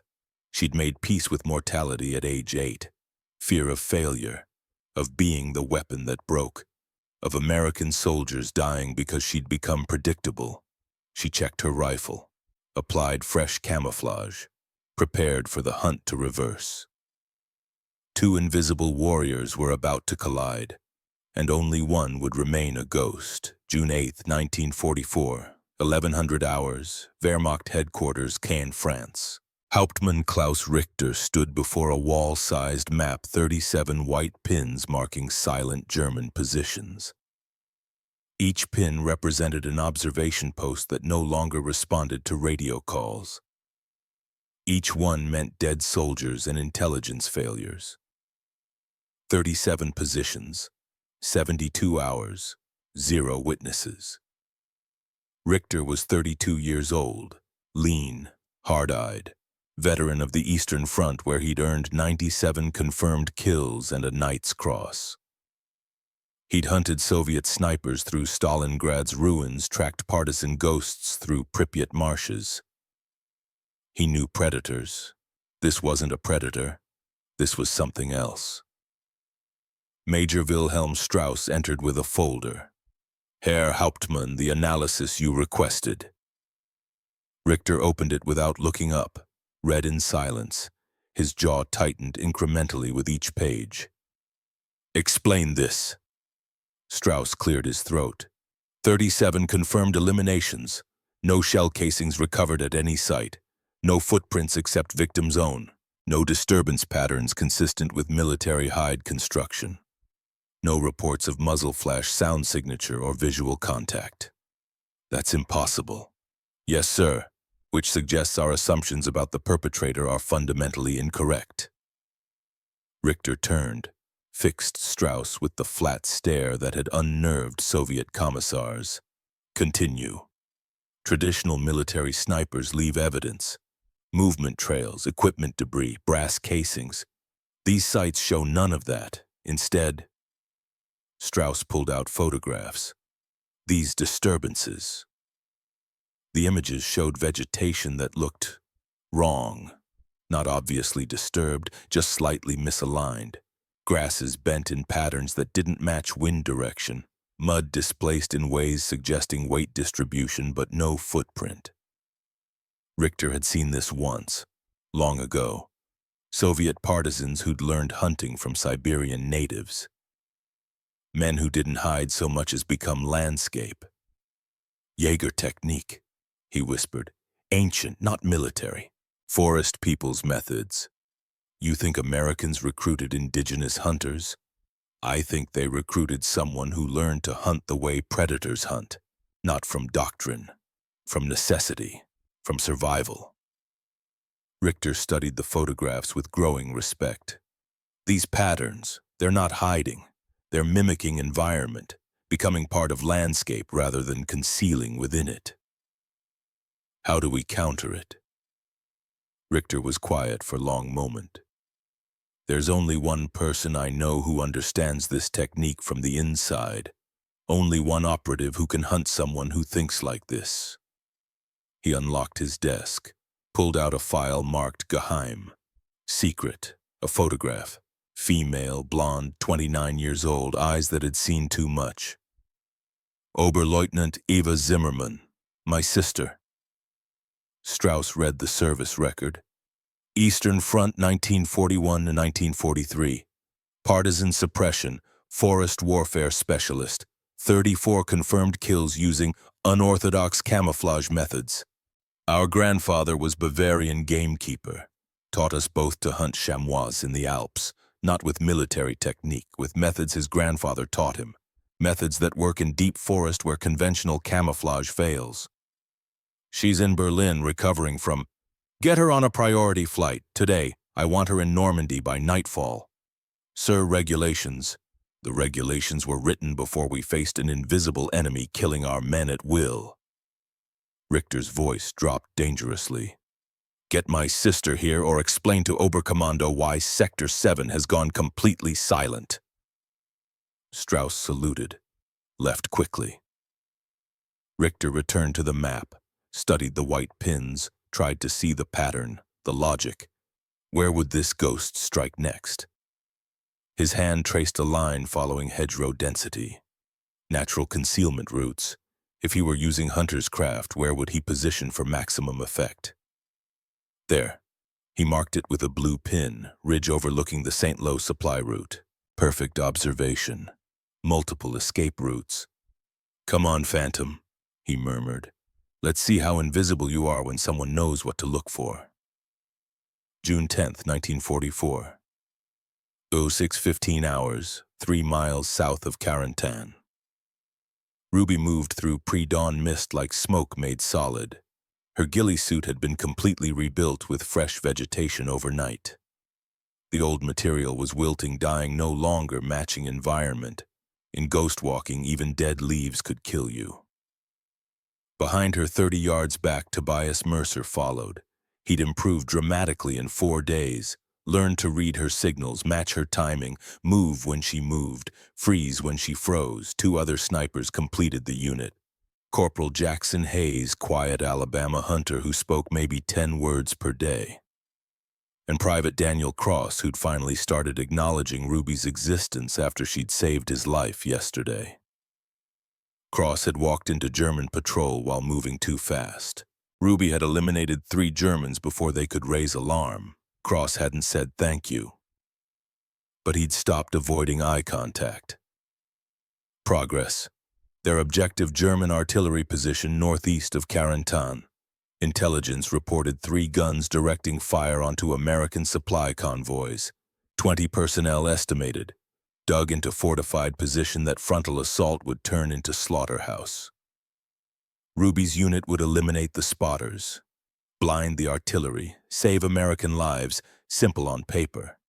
She'd made peace with mortality at age 8. Fear of failure, of being the weapon that broke, of American soldiers dying because she'd become predictable. She checked her rifle, applied fresh camouflage, prepared for the hunt to reverse. 2 invisible warriors were about to collide, and only one would remain a ghost. June 8, 1944, 1100 hours, Wehrmacht headquarters, Caen, France. Hauptmann Klaus Richter stood before a wall-sized map, 37 white pins marking silent German positions. Each pin represented an observation post that no longer responded to radio calls. Each one meant dead soldiers and intelligence failures. 37 positions, 72 hours, 0 witnesses. Richter was 32 years old, lean, hard-eyed, veteran of the Eastern Front where he'd earned 97 confirmed kills and a Knight's Cross. He'd hunted Soviet snipers through Stalingrad's ruins, tracked partisan ghosts through Pripyat marshes. He knew predators. This wasn't a predator. This was something else. Major Wilhelm Strauss entered with a folder. Herr Hauptmann, the analysis you requested. Richter opened it without looking up, read in silence. His jaw tightened incrementally with each page. Explain this. Strauss cleared his throat. 37 confirmed eliminations. No shell casings recovered at any site. No footprints except victim's own. No disturbance patterns consistent with military hide construction. No reports of muzzle flash sound signature or visual contact. That's impossible. Yes, sir, which suggests our assumptions about the perpetrator are fundamentally incorrect. Richter turned, fixed Strauss with the flat stare that had unnerved Soviet commissars. Continue. Traditional military snipers leave evidence. Movement trails, equipment debris, brass casings. These sites show none of that. Instead, Strauss pulled out photographs. These disturbances. The images showed vegetation that looked wrong. Not obviously disturbed, just slightly misaligned. Grasses bent in patterns that didn't match wind direction. Mud displaced in ways suggesting weight distribution, but no footprint. Richter had seen this once, long ago. Soviet partisans who'd learned hunting from Siberian natives. Men who didn't hide so much as become landscape. Jaeger technique, he whispered. Ancient, not military. Forest people's methods. You think Americans recruited indigenous hunters? I think they recruited someone who learned to hunt the way predators hunt. Not from doctrine, from necessity, from survival. Richter studied the photographs with growing respect. These patterns, they're not hiding. They're mimicking environment, becoming part of landscape rather than concealing within it. How do we counter it? Richter was quiet for a long moment. There's only one person I know who understands this technique from the inside. Only one operative who can hunt someone who thinks like this. He unlocked his desk, pulled out a file marked Geheim. Secret, a photograph. Female, blonde, 29 years old, eyes that had seen too much. Oberleutnant Eva Zimmermann, my sister. Strauss read the service record. Eastern Front 1941 to 1943. Partisan suppression, forest warfare specialist. 34 confirmed kills using unorthodox camouflage methods. Our grandfather was Bavarian gamekeeper. Taught us both to hunt chamois in the Alps, not with military technique, with methods his grandfather taught him. Methods that work in deep forest where conventional camouflage fails. She's in Berlin recovering from... Get her on a priority flight. Today, I want her in Normandy by nightfall. Sir, regulations. The regulations were written before we faced an invisible enemy killing our men at will. Richter's voice dropped dangerously. Get my sister here or explain to Oberkommando why Sector 7 has gone completely silent. Strauss saluted, left quickly. Richter returned to the map, studied the white pins, tried to see the pattern, the logic. Where would this ghost strike next? His hand traced a line following hedgerow density. Natural concealment routes. If he were using hunter's craft, where would he position for maximum effect? There. He marked it with a blue pin, ridge overlooking the St. Lo supply route. Perfect observation. Multiple escape routes. Come on, Phantom, he murmured. Let's see how invisible you are when someone knows what to look for. June 10th, 1944. 06:15 hours, 3 miles south of Carentan. Ruby moved through pre-dawn mist like smoke made solid. Her ghillie suit had been completely rebuilt with fresh vegetation overnight. The old material was wilting, dying, no longer matching environment. In ghost walking, even dead leaves could kill you. Behind her, 30 yards back, Tobias Mercer followed. He'd improved dramatically in 4 days, learned to read her signals, match her timing, move when she moved, freeze when she froze. 2 other snipers completed the unit. Corporal Jackson Hayes, quiet Alabama hunter who spoke maybe 10 words per day. And Private Daniel Cross, who'd finally started acknowledging Ruby's existence after she'd saved his life yesterday. Cross had walked into German patrol while moving too fast. Ruby had eliminated 3 Germans before they could raise alarm. Cross hadn't said thank you. But he'd stopped avoiding eye contact. Progress. Their objective German artillery position northeast of Carentan. Intelligence reported 3 guns directing fire onto American supply convoys. 20 personnel estimated, dug into fortified position that frontal assault would turn into slaughterhouse. Ruby's unit would eliminate the spotters, blind the artillery, save American lives, simple on paper,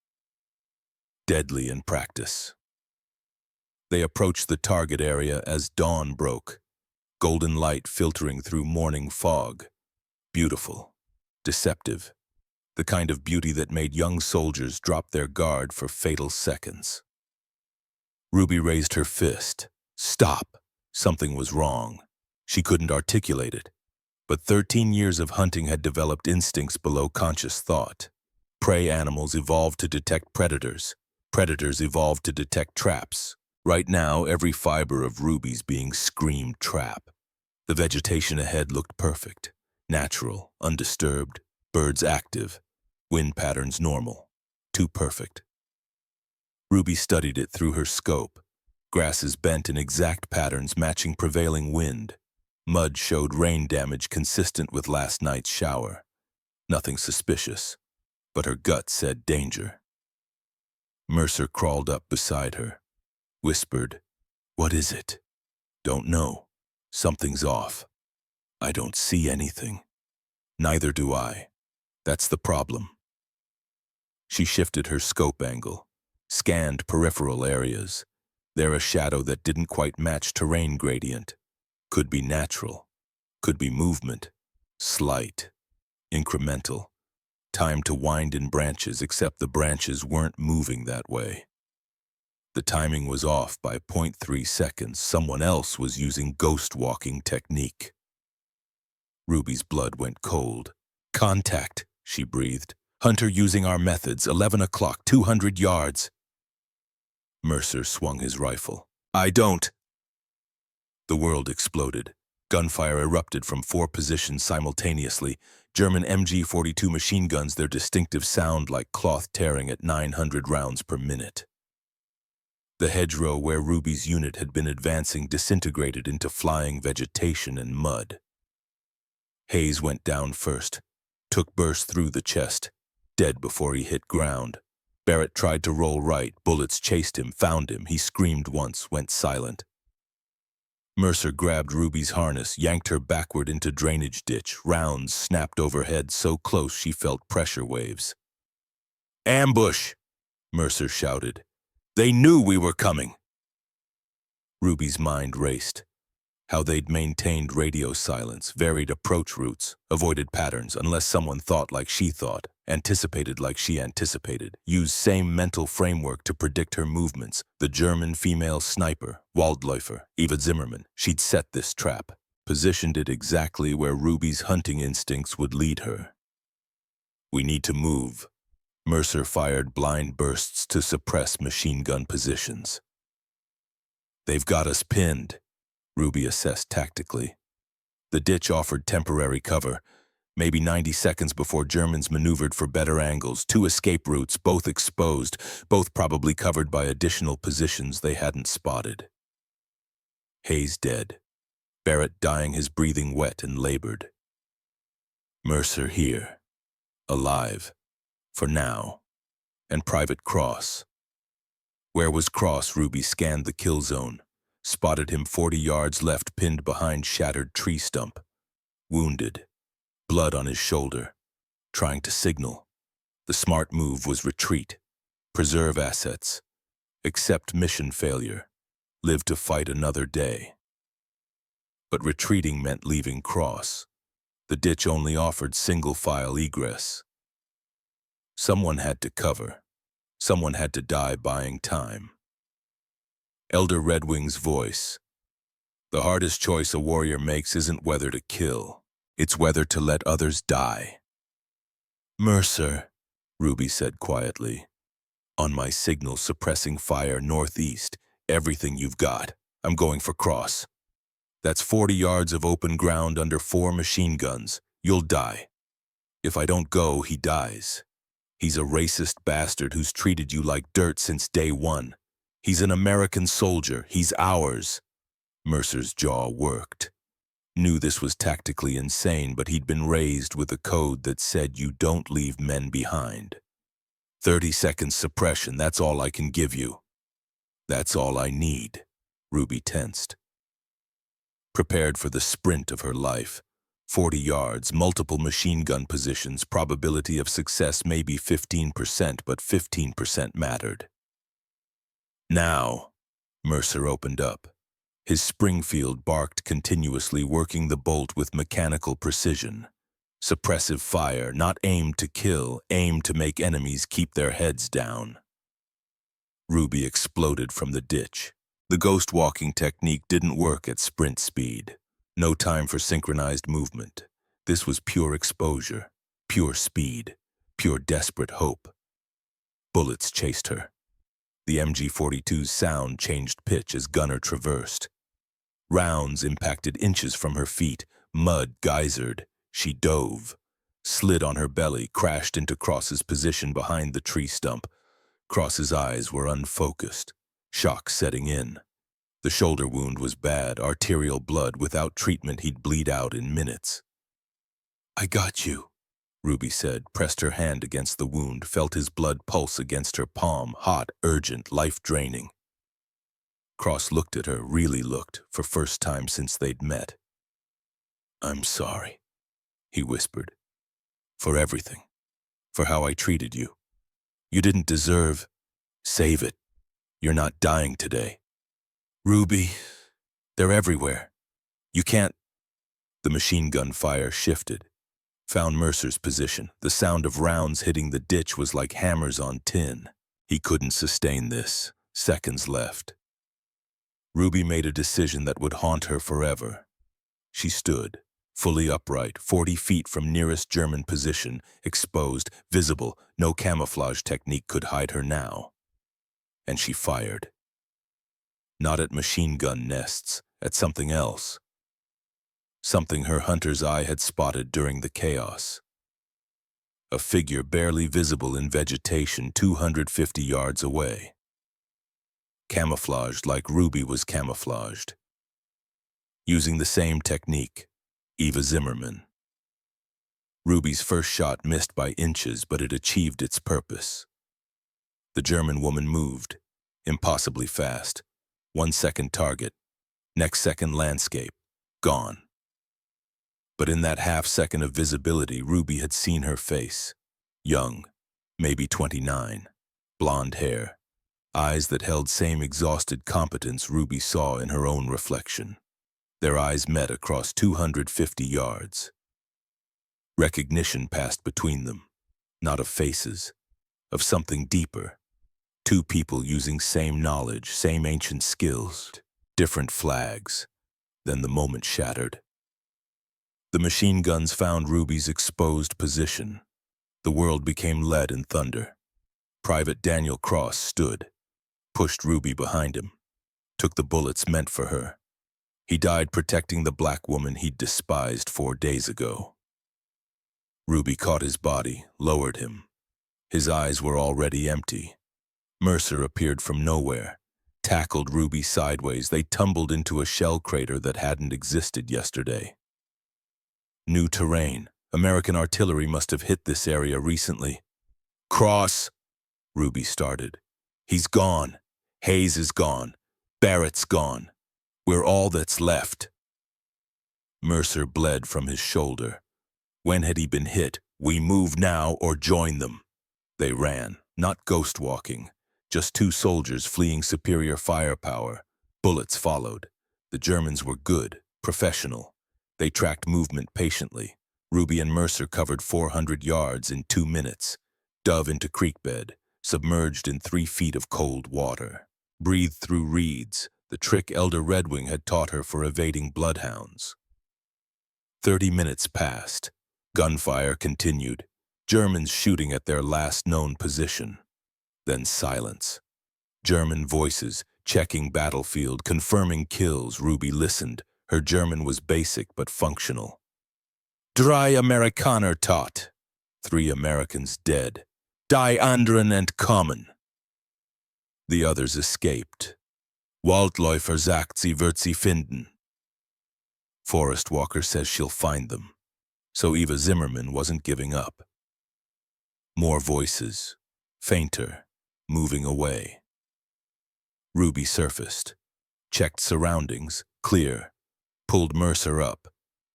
deadly in practice. They approached the target area as dawn broke, golden light filtering through morning fog. Beautiful, deceptive, the kind of beauty that made young soldiers drop their guard for fatal seconds. Ruby raised her fist. Stop! Something was wrong. She couldn't articulate it, but 13 years of hunting had developed instincts below conscious thought. Prey animals evolved to detect predators. Predators evolved to detect traps. Right now, every fiber of Ruby's being screamed trap. The vegetation ahead looked perfect. Natural, undisturbed, birds active, wind patterns normal. Too perfect. Ruby studied it through her scope. Grasses bent in exact patterns matching prevailing wind. Mud showed rain damage consistent with last night's shower. Nothing suspicious, but her gut said danger. Mercer crawled up beside her, whispered, "What is it?" "Don't know. Something's off. I don't see anything." "Neither do I. That's the problem." She shifted her scope angle, scanned peripheral areas. There a shadow that didn't quite match terrain gradient. Could be natural. Could be movement. Slight. Incremental. Time to wind in branches, except the branches weren't moving that way. The timing was off by 0.3 seconds. Someone else was using ghost walking technique. Ruby's blood went cold. "Contact," she breathed. "Hunter using our methods, 11 o'clock, 200 yards. Mercer swung his rifle. "I don't." The world exploded. Gunfire erupted from 4 positions simultaneously. German MG-42 machine guns, their distinctive sound like cloth tearing at 900 rounds per minute. The hedgerow where Ruby's unit had been advancing disintegrated into flying vegetation and mud. Hayes went down first, took burst through the chest, dead before he hit ground. Barrett tried to roll right, bullets chased him, found him. He screamed once, went silent. Mercer grabbed Ruby's harness, yanked her backward into drainage ditch. Rounds snapped overhead so close she felt pressure waves. "Ambush!" Mercer shouted. "They knew we were coming." Ruby's mind raced. How they'd maintained radio silence, varied approach routes, avoided patterns unless someone thought like she thought, anticipated like she anticipated, used same mental framework to predict her movements. The German female sniper, Waldläufer, Eva Zimmerman, she'd set this trap, positioned it exactly where Ruby's hunting instincts would lead her. "We need to move." Mercer fired blind bursts to suppress machine gun positions. "They've got us pinned," Ruby assessed tactically. The ditch offered temporary cover, maybe 90 seconds before Germans maneuvered for better angles. 2 escape routes, both exposed, both probably covered by additional positions they hadn't spotted. Hayes dead. Barrett dyeing his breathing wet and labored. Mercer here. Alive. For now. And Private Cross. Where was Cross? Ruby scanned the kill zone. Spotted him 40 yards left, pinned behind shattered tree stump. Wounded. Blood on his shoulder. Trying to signal. The smart move was retreat. Preserve assets. Accept mission failure. Live to fight another day. But retreating meant leaving Cross. The ditch only offered single-file egress. Someone had to cover. Someone had to die buying time. Elder Redwing's voice. "The hardest choice a warrior makes isn't whether to kill. It's whether to let others die." "Mercer," Ruby said quietly. "On my signal suppressing fire northeast. Everything you've got. I'm going for Cross. That's 40 yards of open ground under 4 machine guns. You'll die. If I don't go, he dies. He's a racist bastard who's treated you like dirt since day one. He's an American soldier. He's ours. Mercer's jaw worked. Knew this was tactically insane, but he'd been raised with a code that said you don't leave men behind. 30 seconds suppression, that's all I can give you. That's all I need. Ruby tensed. Prepared for the sprint of her life. 40 yards, multiple machine gun positions, probability of success maybe 15%, but 15% mattered. Now, Mercer opened up. His Springfield barked continuously, working the bolt with mechanical precision. Suppressive fire, not aimed to kill, aimed to make enemies keep their heads down. Ruby exploded from the ditch. The ghost walking technique didn't work at sprint speed. No time for synchronized movement. This was pure exposure, pure speed, pure desperate hope. Bullets chased her. The MG-42's sound changed pitch as gunner traversed. Rounds impacted inches from her feet. Mud geysered. She dove, slid on her belly, crashed into Cross's position behind the tree stump. Cross's eyes were unfocused, shock setting in. The shoulder wound was bad, arterial blood. Without treatment, he'd bleed out in minutes. "I got you," Ruby said, pressed her hand against the wound, felt his blood pulse against her palm, hot, urgent, life-draining. Cross looked at her, really looked, for first time since they'd met. "I'm sorry," he whispered. "For everything. For how I treated you. You didn't deserve. Save it. You're not dying today. Ruby, they're everywhere. You can't." The machine gun fire shifted, found Mercer's position. The sound of rounds hitting the ditch was like hammers on tin. He couldn't sustain this. Seconds left. Ruby made a decision that would haunt her forever. She stood, fully upright, 40 feet from nearest German position, exposed, visible. No camouflage technique could hide her now. And she fired. Not at machine gun nests, at something else. Something her hunter's eye had spotted during the chaos. A figure barely visible in vegetation 250 yards away. Camouflaged like Ruby was camouflaged. Using the same technique, Eva Zimmerman. Ruby's first shot missed by inches, but it achieved its purpose. The German woman moved, impossibly fast. 1 second target, next second landscape, gone. But in that half second of visibility, Ruby had seen her face. Young, maybe 29, blonde hair, eyes that held same exhausted competence Ruby saw in her own reflection. Their eyes met across 250 yards. Recognition passed between them, not of faces, of something deeper. Two people using same knowledge, same ancient skills, different flags. Then the moment shattered. The machine guns found Ruby's exposed position. The world became lead and thunder. Private Daniel Cross stood, pushed Ruby behind him, took the bullets meant for her. He died protecting the black woman he'd despised 4 days ago. Ruby caught his body, lowered him. His eyes were already empty. Mercer appeared from nowhere, tackled Ruby sideways. They tumbled into a shell crater that hadn't existed yesterday. New terrain. American artillery must have hit this area recently. "Cross," Ruby started. "He's gone. Hayes is gone. Barrett's gone. We're all that's left." Mercer bled from his shoulder. When had he been hit? "We move now or join them." They ran, not ghost walking. Just 2 soldiers fleeing superior firepower. Bullets followed. The Germans were good, professional. They tracked movement patiently. Ruby and Mercer covered 400 yards in 2 minutes. Dove into creek bed, submerged in 3 feet of cold water. Breathed through reeds, the trick Elder Redwing had taught her for evading bloodhounds. 30 minutes passed. Gunfire continued. Germans shooting at their last known position. Then silence. German voices, checking battlefield, confirming kills. Ruby listened. Her German was basic but functional. "Drei Amerikaner tot." 3 Americans dead. "Die anderen entkommen." The others escaped. Waldläufer sagt, sie wird sie finden. Forest Walker says she'll find them. So Eva Zimmerman wasn't giving up. More voices, fainter, moving away. Ruby surfaced, checked surroundings, clear, pulled Mercer up.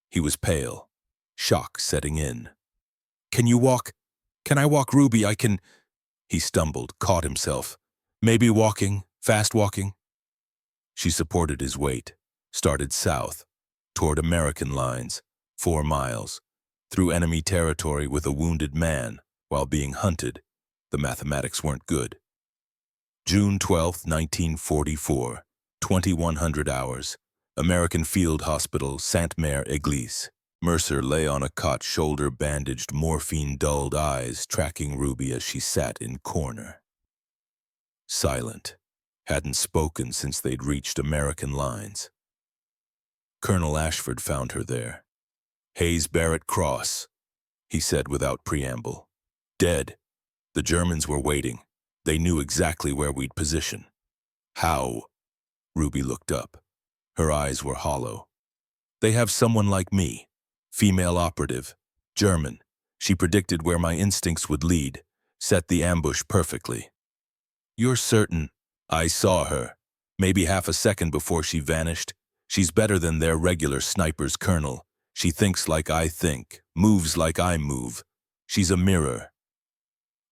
He was pale, shock setting in. Can you walk? Can I walk, Ruby? I can... He stumbled, caught himself. Maybe walking, fast walking. She supported his weight, started south, toward American lines, 4 miles, through enemy territory with a wounded man, while being hunted. The mathematics weren't good. June 12, 1944, 2100 hours, American Field Hospital, Sainte-Mère-Église. Mercer lay on a cot, shoulder bandaged, morphine-dulled eyes tracking Ruby as she sat in corner. Silent, hadn't spoken since they'd reached American lines. Colonel Ashford found her there. Hayes Barrett Cross, he said without preamble. Dead. The Germans were waiting. They knew exactly where we'd position. How? Ruby looked up. Her eyes were hollow. They have someone like me. Female operative. German. She predicted where my instincts would lead. Set the ambush perfectly. You're certain? I saw her. Maybe half a second before she vanished. She's better than their regular snipers, Colonel. She thinks like I think, moves like I move. She's a mirror.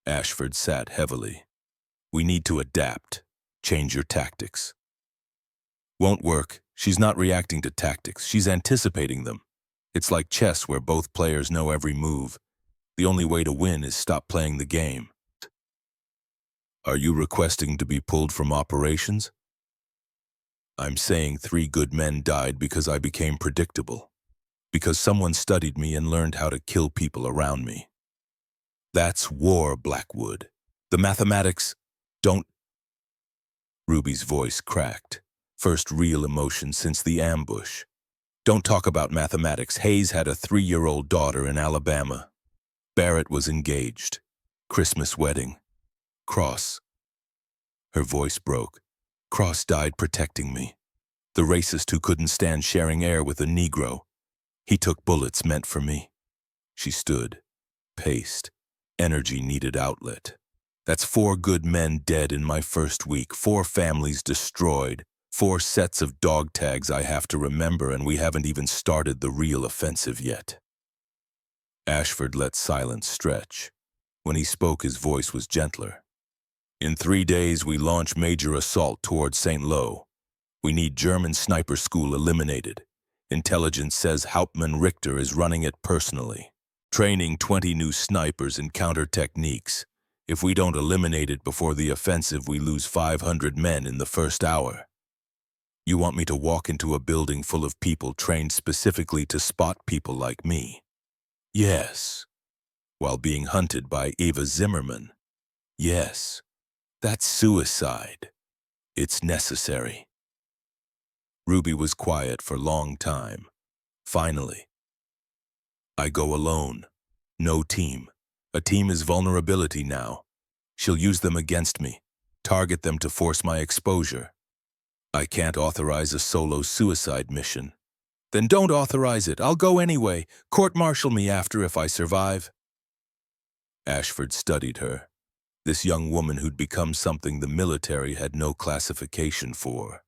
Ashford sat heavily. We need to adapt. Change your tactics. Won't work. She's not reacting to tactics. She's anticipating them. It's like chess where both players know every move. The only way to win is stop playing the game. Are you requesting to be pulled from operations? I'm saying 3 good men died because I became predictable. Because someone studied me and learned how to kill people around me. That's war, Blackwood. The mathematics don't... Ruby's voice cracked. First real emotion since the ambush. Don't talk about mathematics. Hayes had a 3-year-old daughter in Alabama. Barrett was engaged. Christmas wedding. Cross. Her voice broke. Cross died protecting me. The racist who couldn't stand sharing air with a Negro. He took bullets meant for me. She stood, paced. Energy needed outlet. That's 4 good men dead in my first week, 4 families destroyed, 4 sets of dog tags I have to remember, and we haven't even started the real offensive yet. Ashford let silence stretch. When he spoke, his voice was gentler. In 3 days, we launch major assault towards St. Lo. We need German sniper school eliminated. Intelligence says Hauptmann Richter is running it personally. Training 20 new snipers in counter techniques. If we don't eliminate it before the offensive, we lose 500 men in the first hour. You want me to walk into a building full of people trained specifically to spot people like me? Yes. While being hunted by Eva Zimmerman? Yes. That's suicide. It's necessary. Ruby was quiet for a long time. Finally. I go alone. No team. A team is vulnerability now. She'll use them against me. Target them to force my exposure. I can't authorize a solo suicide mission. Then don't authorize it. I'll go anyway. Court-martial me after if I survive. Ashford studied her. This young woman who'd become something the military had no classification for.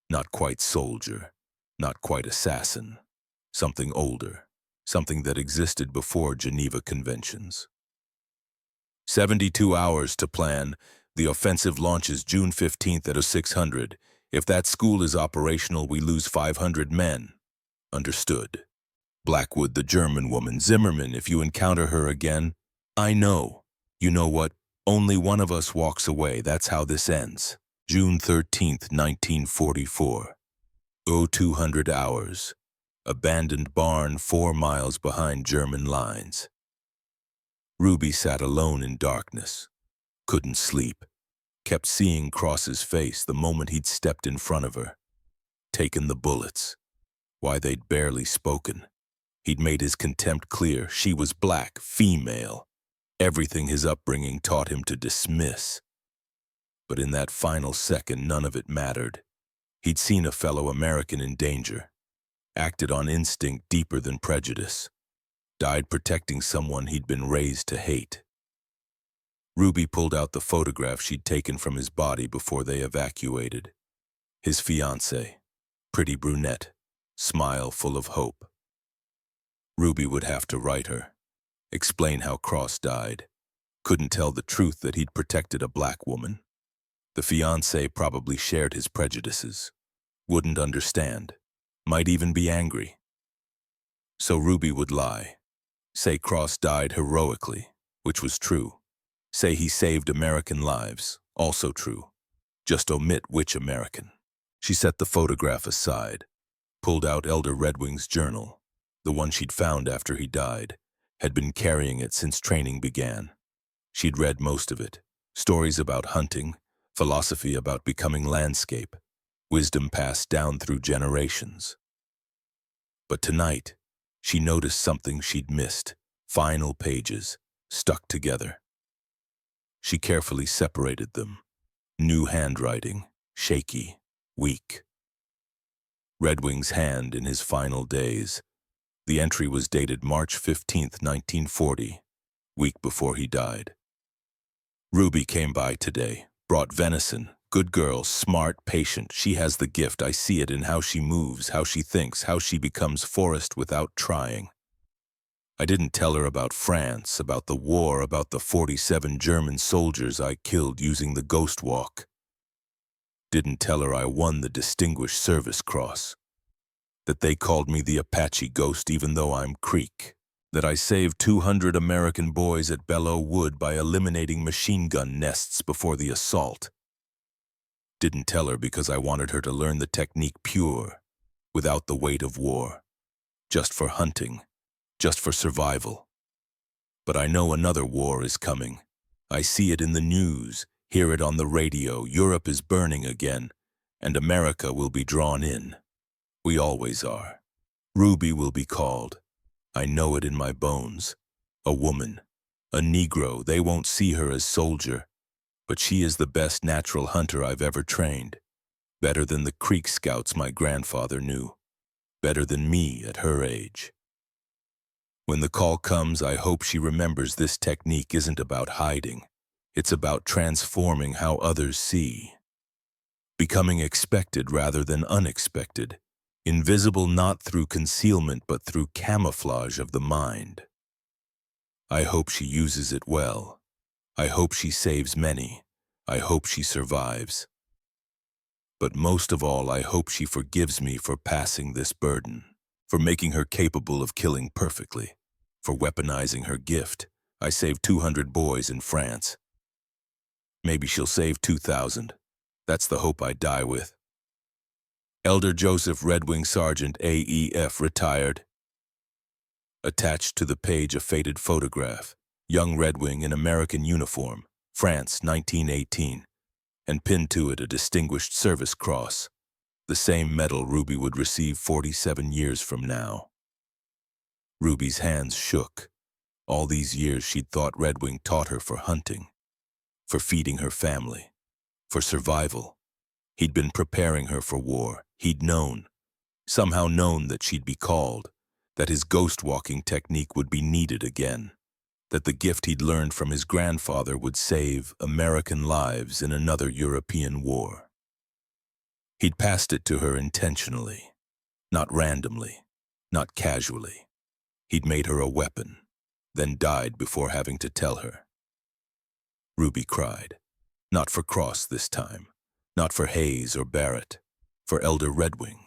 Not quite soldier, not quite assassin. Something older, something that existed before Geneva Conventions. 72 hours to plan. The offensive launches June 15th at 0600. If that school is operational, we lose 500 men. Understood. Blackwood, the German woman, Zimmerman, if you encounter her again, I know. You know what? Only one of us walks away. That's how this ends. June 13th, 1944. 0200 hours. Abandoned barn 4 miles behind German lines. Ruby sat alone in darkness. Couldn't sleep. Kept seeing Cross's face the moment he'd stepped in front of her. Taken the bullets. Why, they'd barely spoken. He'd made his contempt clear. She was black, female. Everything his upbringing taught him to dismiss. But in that final second, none of it mattered. He'd seen a fellow American in danger, acted on instinct deeper than prejudice, died protecting someone he'd been raised to hate. Ruby pulled out the photograph she'd taken from his body before they evacuated. His fiancée, pretty brunette, smile full of hope. Ruby would have to write her, explain how Cross died. Couldn't tell the truth that he'd protected a black woman. The fiancé probably shared his prejudices, wouldn't understand, might even be angry. So Ruby would lie, say Cross died heroically, which was true. Say he saved American lives, also true. Just omit which American. She set the photograph aside, pulled out Elder Redwing's journal, the one she'd found after he died, had been carrying it since training began. She'd read most of it, stories about hunting, philosophy about becoming landscape, wisdom passed down through generations. But tonight, she noticed something she'd missed, final pages, stuck together. She carefully separated them. New handwriting, shaky, weak. Redwing's hand in his final days. The entry was dated March 15th, 1940, week before he died. Ruby came by today, brought venison. Good girl, smart, patient. She has the gift. I see it in how she moves, how she thinks, how she becomes forest without trying. I didn't tell her about France, about the war, about the 47 German soldiers I killed using the Ghost Walk. Didn't tell her I won the Distinguished Service Cross. That they called me the Apache Ghost even though I'm Creek. That I saved 200 American boys at Belleau Wood by eliminating machine gun nests before the assault. Didn't tell her because I wanted her to learn the technique pure, without the weight of war. Just for hunting. Just for survival. But I know another war is coming. I see it in the news, hear it on the radio. Europe is burning again, and America will be drawn in. We always are. Ruby will be called. I know it in my bones. A woman, a Negro. They won't see her as soldier, but she is the best natural hunter I've ever trained. Better than the Creek Scouts my grandfather knew. Better than me at her age. When the call comes, I hope she remembers this technique isn't about hiding. It's about transforming how others see. Becoming expected rather than unexpected. Invisible not through concealment but through camouflage of the mind. I hope she uses it well. I hope she saves many. I hope she survives. But most of all, I hope she forgives me for passing this burden. For making her capable of killing perfectly, for weaponizing her gift. I saved 200 boys in France. Maybe she'll save 2,000. That's the hope I die with. Elder Joseph Redwing Sergeant AEF retired. Attached to the page a faded photograph, young Redwing in American uniform, France, 1918, and pinned to it a Distinguished Service Cross. The same medal Ruby would receive 47 years from now. Ruby's hands shook. All these years she'd thought Redwing taught her for hunting, for feeding her family, for survival. He'd been preparing her for war. He'd known, somehow known that she'd be called, that his ghost-walking technique would be needed again, that the gift he'd learned from his grandfather would save American lives in another European war. He'd passed it to her intentionally, not randomly, not casually. He'd made her a weapon, then died before having to tell her. Ruby cried, not for Cross this time, not for Hayes or Barrett, for Elder Redwing,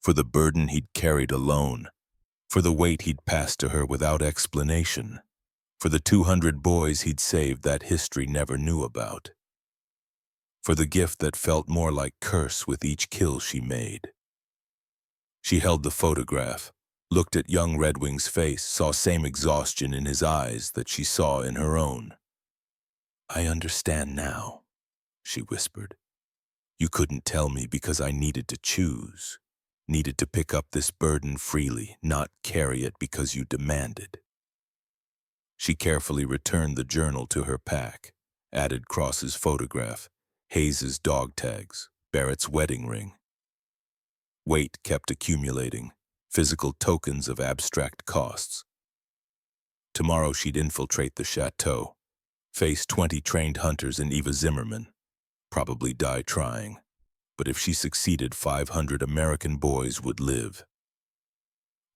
for the burden he'd carried alone, for the weight he'd passed to her without explanation, for the 200 boys he'd saved that history never knew about. For the gift that felt more like curse with each kill she made. She held the photograph, looked at young Redwing's face, saw same exhaustion in his eyes that she saw in her own. I understand now, she whispered. You couldn't tell me because I needed to choose, needed to pick up this burden freely, not carry it because you demanded. She carefully returned the journal to her pack, added Cross's photograph, Hayes's dog tags, Barrett's wedding ring. Weight kept accumulating, physical tokens of abstract costs. Tomorrow she'd infiltrate the chateau, face 20 trained hunters and Eva Zimmerman, probably die trying. But if she succeeded, 500 American boys would live.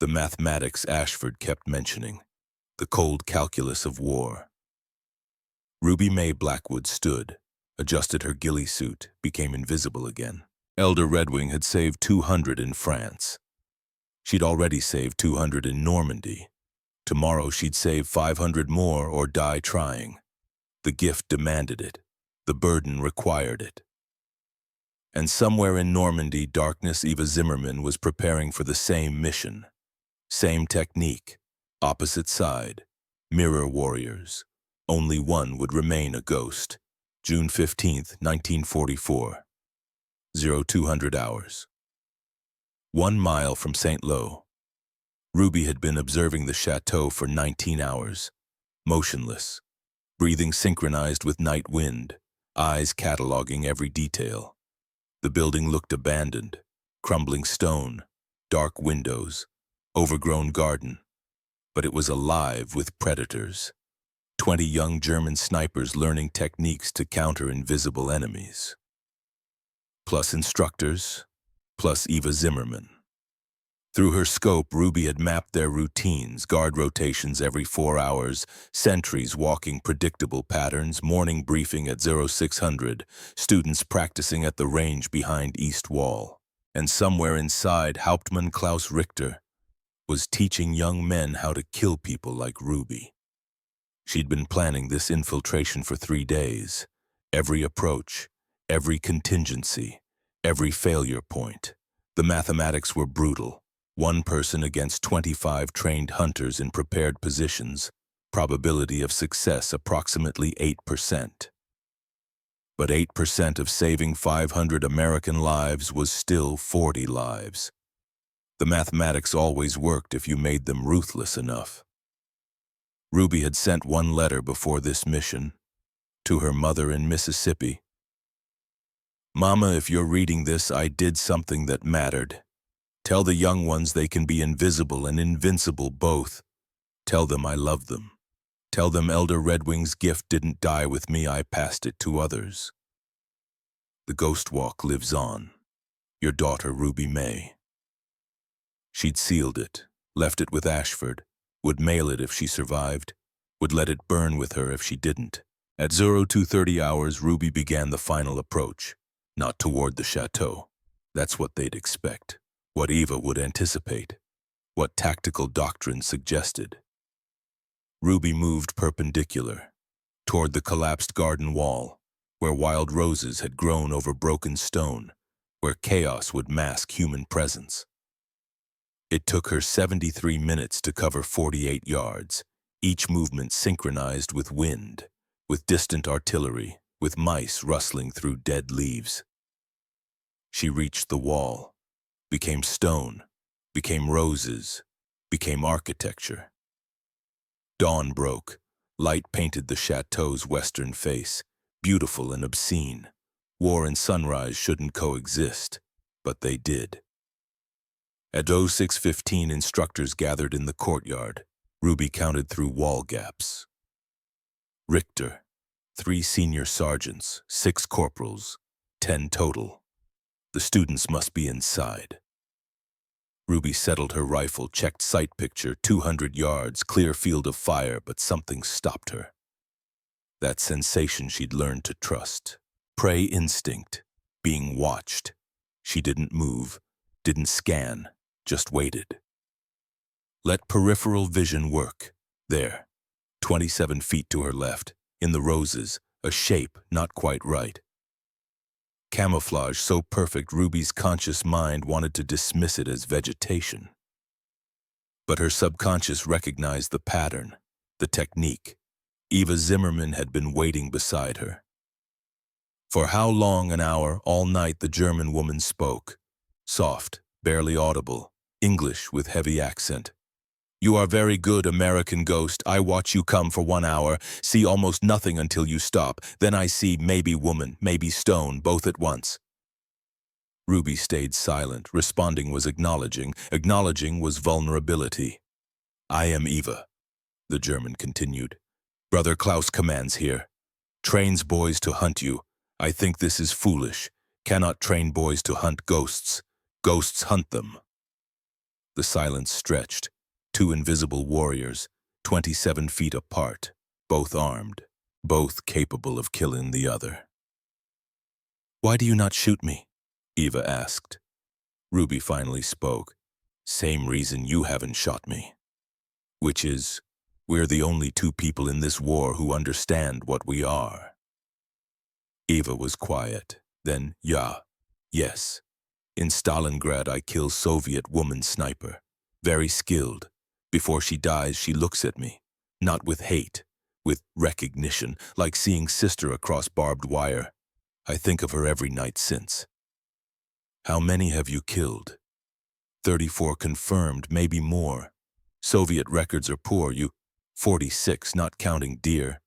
The mathematics Ashford kept mentioning, the cold calculus of war. Ruby Mae Blackwood stood, adjusted her ghillie suit, became invisible again. Elder Redwing had saved 200 in France. She'd already saved 200 in Normandy. Tomorrow she'd save 500 more or die trying. The gift demanded it. The burden required it. And somewhere in Normandy, Darkness Eva Zimmerman was preparing for the same mission. Same technique, opposite side, mirror warriors. Only one would remain a ghost. June 15th, 1944. 0200 hours. 1 mile from St. Lo. Ruby had been observing the chateau for 19 hours, motionless, breathing synchronized with night wind, eyes cataloging every detail. The building looked abandoned, crumbling stone, dark windows, overgrown garden, but it was alive with predators. 20 young German snipers learning techniques to counter invisible enemies. Plus instructors, plus Eva Zimmerman. Through her scope, Ruby had mapped their routines, guard rotations every 4 hours, sentries walking predictable patterns, morning briefing at 0600, students practicing at the range behind East Wall. And somewhere inside, Hauptmann Klaus Richter was teaching young men how to kill people like Ruby. She'd been planning this infiltration for 3 days. Every approach, every contingency, every failure point. The mathematics were brutal. 1 person against 25 trained hunters in prepared positions. Probability of success approximately 8%. But 8% of saving 500 American lives was still 40 lives. The mathematics always worked if you made them ruthless enough. Ruby had sent 1 letter before this mission, to her mother in Mississippi. Mama, if you're reading this, I did something that mattered. Tell the young ones they can be invisible and invincible both. Tell them I love them. Tell them Elder Redwing's gift didn't die with me, I passed it to others. The ghost walk lives on. Your daughter, Ruby Mae. She'd sealed it, left it with Ashford, would mail it if she survived, would let it burn with her if she didn't. At 0230 hours, Ruby began the final approach, not toward the chateau. That's what they'd expect, what Eva would anticipate, what tactical doctrine suggested. Ruby moved perpendicular, toward the collapsed garden wall, where wild roses had grown over broken stone, where chaos would mask human presence. It took her 73 minutes to cover 48 yards, each movement synchronized with wind, with distant artillery, with mice rustling through dead leaves. She reached the wall, became stone, became roses, became architecture. Dawn broke. Light painted the chateau's western face, beautiful and obscene. War and sunrise shouldn't coexist, but they did. At 0615, instructors gathered in the courtyard. Ruby counted through wall gaps. Richter, 3 senior sergeants, 6 corporals, 10 total. The students must be inside. Ruby settled her rifle, checked sight picture, 200 yards, clear field of fire, but something stopped her. That sensation she'd learned to trust. Prey instinct, being watched. She didn't move, didn't scan, just waited. Let peripheral vision work. There, 27 feet to her left, in the roses, a shape not quite right. Camouflage so perfect Ruby's conscious mind wanted to dismiss it as vegetation. But her subconscious recognized the pattern, the technique. Eva Zimmerman had been waiting beside her. For how long? An hour, all night, the German woman spoke. Soft, barely audible, English with heavy accent. You are very good, American ghost. I watch you come for 1 hour, see almost nothing until you stop. Then I see maybe woman, maybe stone, both at once. Ruby stayed silent. Responding was acknowledging. Acknowledging was vulnerability. I am Eva, the German continued. Brother Klaus commands here. Trains boys to hunt you. I think this is foolish. Cannot train boys to hunt ghosts. Ghosts hunt them. The silence stretched. Two invisible warriors, 27 feet apart, both armed, both capable of killing the other. Why do you not shoot me? Eva asked. Ruby finally spoke. Same reason you haven't shot me. Which is, we're the only two people in this war who understand what we are. Eva was quiet. Then, yes. In Stalingrad I kill Soviet woman sniper. Very skilled. Before she dies she looks at me. Not with hate. With recognition, like seeing sister across barbed wire. I think of her every night since. How many have you killed? 34 confirmed, maybe more. Soviet records are poor, 46, not counting deer.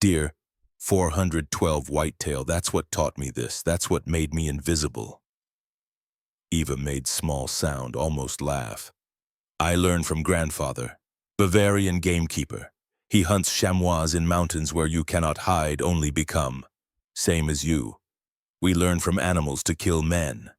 Deer, 412 whitetail, that's what taught me this, that's what made me invisible. Eva made small sound, almost laugh. I learned from grandfather, Bavarian gamekeeper. He hunts chamois in mountains where you cannot hide, only become. Same as you. We learn from animals to kill men.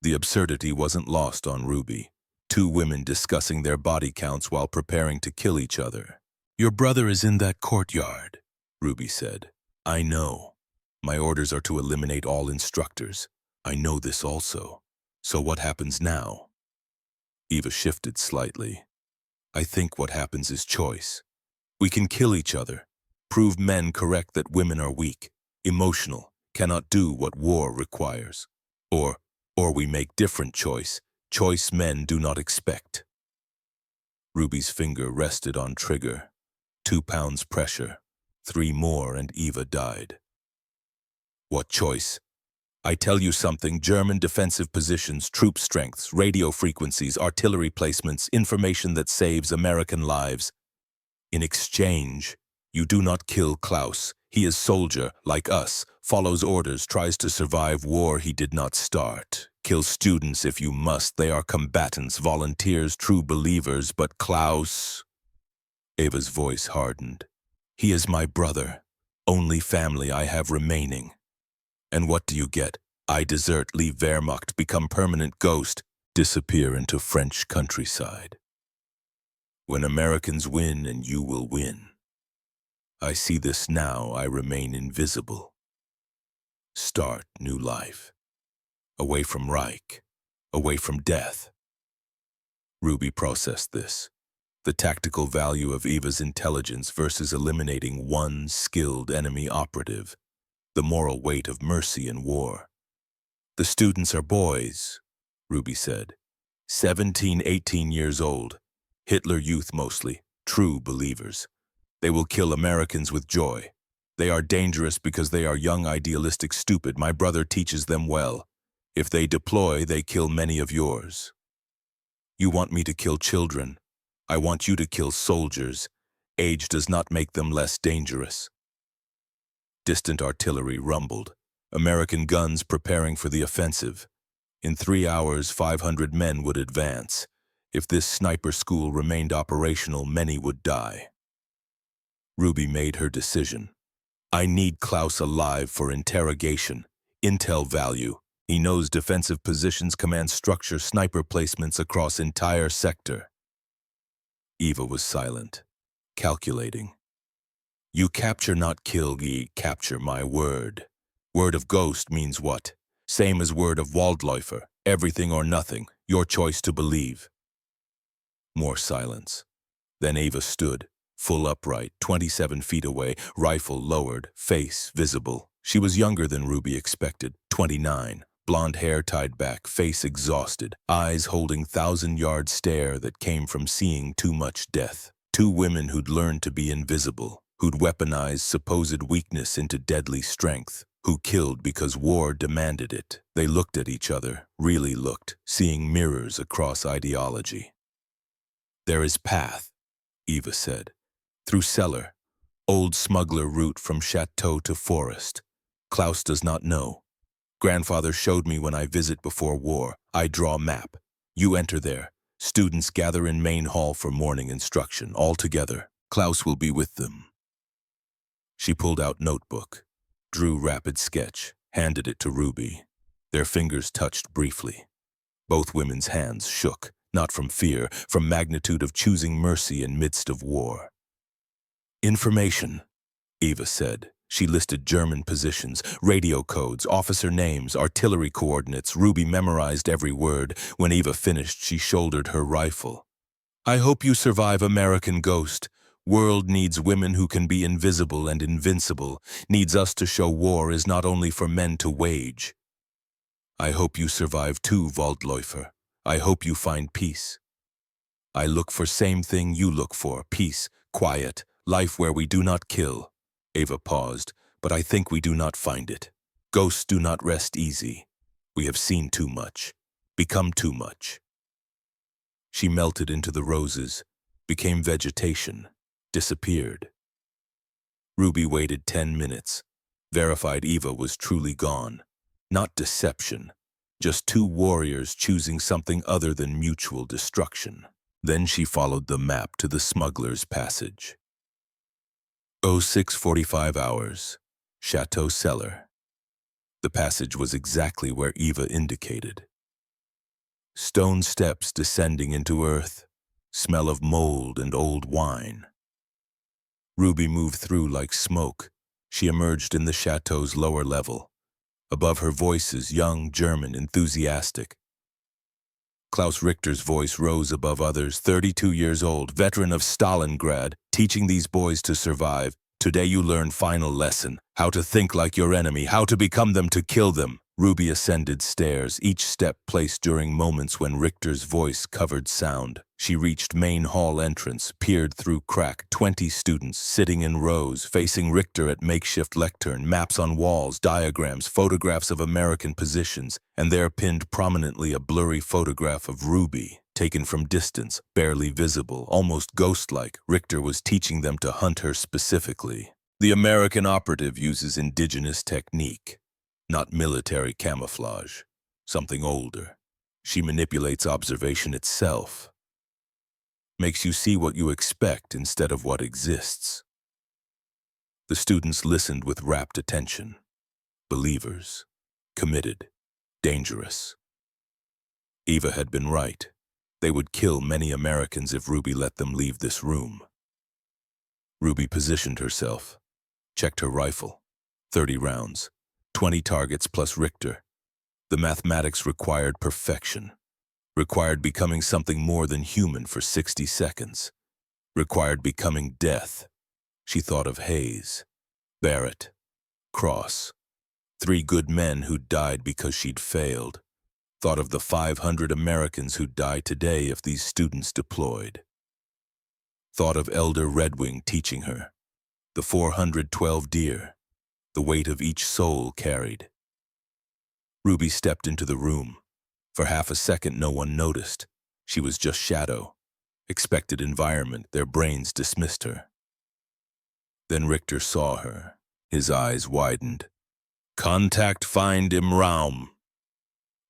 The absurdity wasn't lost on Ruby. Two women discussing their body counts while preparing to kill each other. Your brother is in that courtyard, Ruby said. I know. My orders are to eliminate all instructors. I know this also. So what happens now? Eva shifted slightly. I think what happens is choice. We can kill each other, prove men correct that women are weak, emotional, cannot do what war requires. Or we make different choice men do not expect. Ruby's finger rested on trigger. 2 pounds pressure. 3 more and Eva died. What choice? I tell you something, German defensive positions, troop strengths, radio frequencies, artillery placements, information that saves American lives. In exchange, you do not kill Klaus. He is soldier, like us, follows orders, tries to survive war he did not start. Kill students if you must, they are combatants, volunteers, true believers, but Klaus... Eva's voice hardened. He is my brother, only family I have remaining. And what do you get? I desert, leave Wehrmacht, become permanent ghost, disappear into French countryside. When Americans win and you will win. I see this now, I remain invisible. Start new life. Away from Reich, away from death. Ruby processed this. The tactical value of Eva's intelligence versus eliminating one skilled enemy operative. The moral weight of mercy in war. The students are boys, Ruby said. 17, 18 years old. Hitler youth mostly, true believers. They will kill Americans with joy. They are dangerous because they are young, idealistic, stupid. My brother teaches them well. If they deploy, they kill many of yours. You want me to kill children. I want you to kill soldiers. Age does not make them less dangerous. Distant artillery rumbled. American guns preparing for the offensive. In 3 hours, 500 men would advance. If this sniper school remained operational, many would die. Ruby made her decision. I need Klaus alive for interrogation. Intel value. He knows defensive positions, command structure, sniper placements across entire sector. Eva was silent, calculating. You capture, not kill, ye capture my word. Word of ghost means what? Same as word of Waldläufer, everything or nothing, your choice to believe. More silence. Then Eva stood, full upright, 27 feet away, rifle lowered, face visible. She was younger than Ruby expected, 29, blonde hair tied back, face exhausted, eyes holding 1,000-yard stare that came from seeing too much death. Two women who'd learned to be invisible, who'd weaponized supposed weakness into deadly strength, who killed because war demanded it. They looked at each other, really looked, seeing mirrors across ideology. There is path, Eva said. Through cellar, old smuggler route from chateau to forest. Klaus does not know. Grandfather showed me when I visit before war. I draw map. You enter there. Students gather in main hall for morning instruction, all together. Klaus will be with them. She pulled out notebook, drew rapid sketch, handed it to Ruby. Their fingers touched briefly. Both women's hands shook, not from fear, from magnitude of choosing mercy in midst of war. Information, Eva said. She listed German positions, radio codes, officer names, artillery coordinates. Ruby memorized every word. When Eva finished, she shouldered her rifle. I hope you survive, American Ghost. World needs women who can be invisible and invincible, needs us to show war is not only for men to wage. I hope you survive too, Waldläufer. I hope you find peace. I look for same thing you look for, peace, quiet, life where we do not kill. Eva paused, but I think we do not find it. Ghosts do not rest easy. We have seen too much, become too much. She melted into the roses, became vegetation, disappeared. Ruby waited 10 minutes, verified Eva was truly gone. Not deception, just two warriors choosing something other than mutual destruction. Then she followed the map to the smuggler's passage. 06:45 hours, Chateau cellar. The passage was exactly where Eva indicated. Stone steps descending into earth, smell of mold and old wine. Ruby moved through like smoke. She emerged in the chateau's lower level. Above her voices, young, German, enthusiastic. Klaus Richter's voice rose above others, 32 years old, veteran of Stalingrad, teaching these boys to survive. Today you learn final lesson, how to think like your enemy, how to become them to kill them. Ruby ascended stairs, each step placed during moments when Richter's voice covered sound. She reached main hall entrance, peered through crack, 20 students sitting in rows, facing Richter at makeshift lectern, maps on walls, diagrams, photographs of American positions, and there pinned prominently a blurry photograph of Ruby, taken from distance, barely visible, almost ghost-like. Richter was teaching them to hunt her specifically. The American operative uses indigenous technique. Not military camouflage, something older. She manipulates observation itself. Makes you see what you expect instead of what exists. The students listened with rapt attention. Believers, committed, dangerous. Eva had been right. They would kill many Americans if Ruby let them leave this room. Ruby positioned herself, checked her rifle. 30 rounds. 20 targets plus Richter. The mathematics required perfection. Required becoming something more than human for 60 seconds. Required becoming death. She thought of Hayes, Barrett, Cross. 3 good men who'd died because she'd failed. Thought of the 500 Americans who'd die today if these students deployed. Thought of Elder Redwing teaching her. The 412 deer. The weight of each soul carried. Ruby stepped into the room. For half a second, no one noticed. She was just shadow. Expected environment, their brains dismissed her. Then Richter saw her. His eyes widened. Contact find im Raum.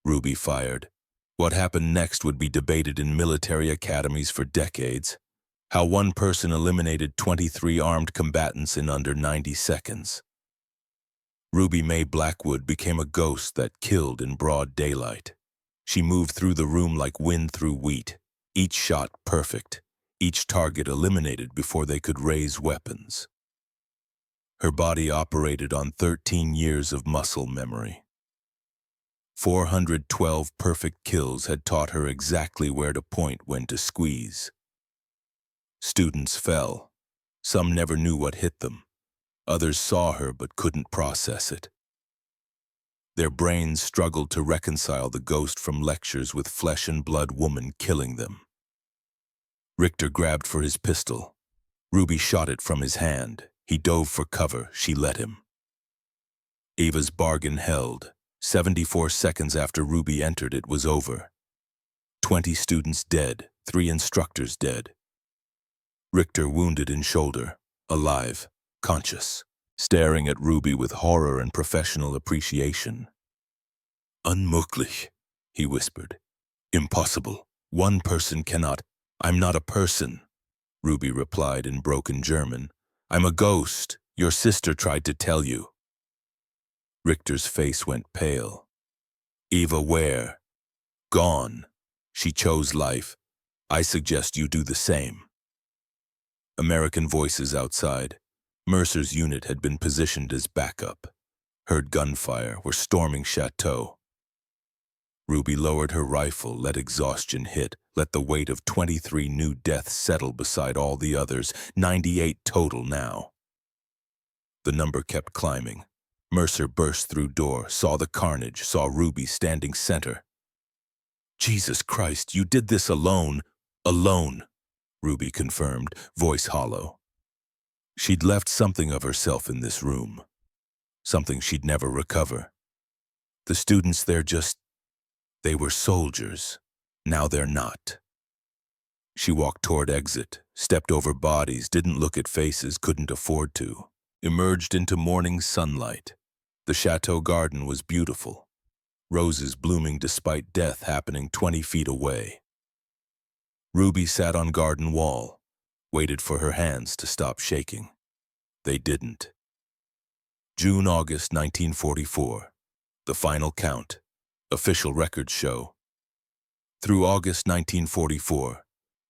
Ruby fired. What happened next would be debated in military academies for decades. How one person eliminated 23 armed combatants in under 90 seconds. Ruby Mae Blackwood became a ghost that killed in broad daylight. She moved through the room like wind through wheat, each shot perfect, each target eliminated before they could raise weapons. Her body operated on 13 years of muscle memory. 412 perfect kills had taught her exactly where to point when to squeeze. Students fell. Some never knew what hit them. Others saw her but couldn't process it. Their brains struggled to reconcile the ghost from lectures with flesh and blood woman killing them. Richter grabbed for his pistol. Ruby shot it from his hand. He dove for cover. She let him. Eva's bargain held. 74 seconds after Ruby entered, it was over. 20 students dead, 3 instructors dead. Richter wounded in shoulder, alive. Conscious, staring at Ruby with horror and professional appreciation. Unmöglich, he whispered. Impossible. One person cannot. I'm not a person, Ruby replied in broken German. I'm a ghost. Your sister tried to tell you. Richter's face went pale. Eva where? Gone. She chose life. I suggest you do the same. American voices outside. Mercer's unit had been positioned as backup. Heard gunfire, were storming Chateau. Ruby lowered her rifle, let exhaustion hit, let the weight of 23 new deaths settle beside all the others, 98 total now. The number kept climbing. Mercer burst through door, saw the carnage, saw Ruby standing center. Jesus Christ, you did this alone. Alone, Ruby confirmed, voice hollow. She'd left something of herself in this room. Something she'd never recover. The students there they were soldiers. Now they're not. She walked toward exit, stepped over bodies, didn't look at faces, couldn't afford to. Emerged into morning sunlight. The chateau garden was beautiful. Roses blooming despite death happening 20 feet away. Ruby sat on garden wall, waited for her hands to stop shaking. They didn't. June-August 1944. The final count. Official records show. Through August 1944,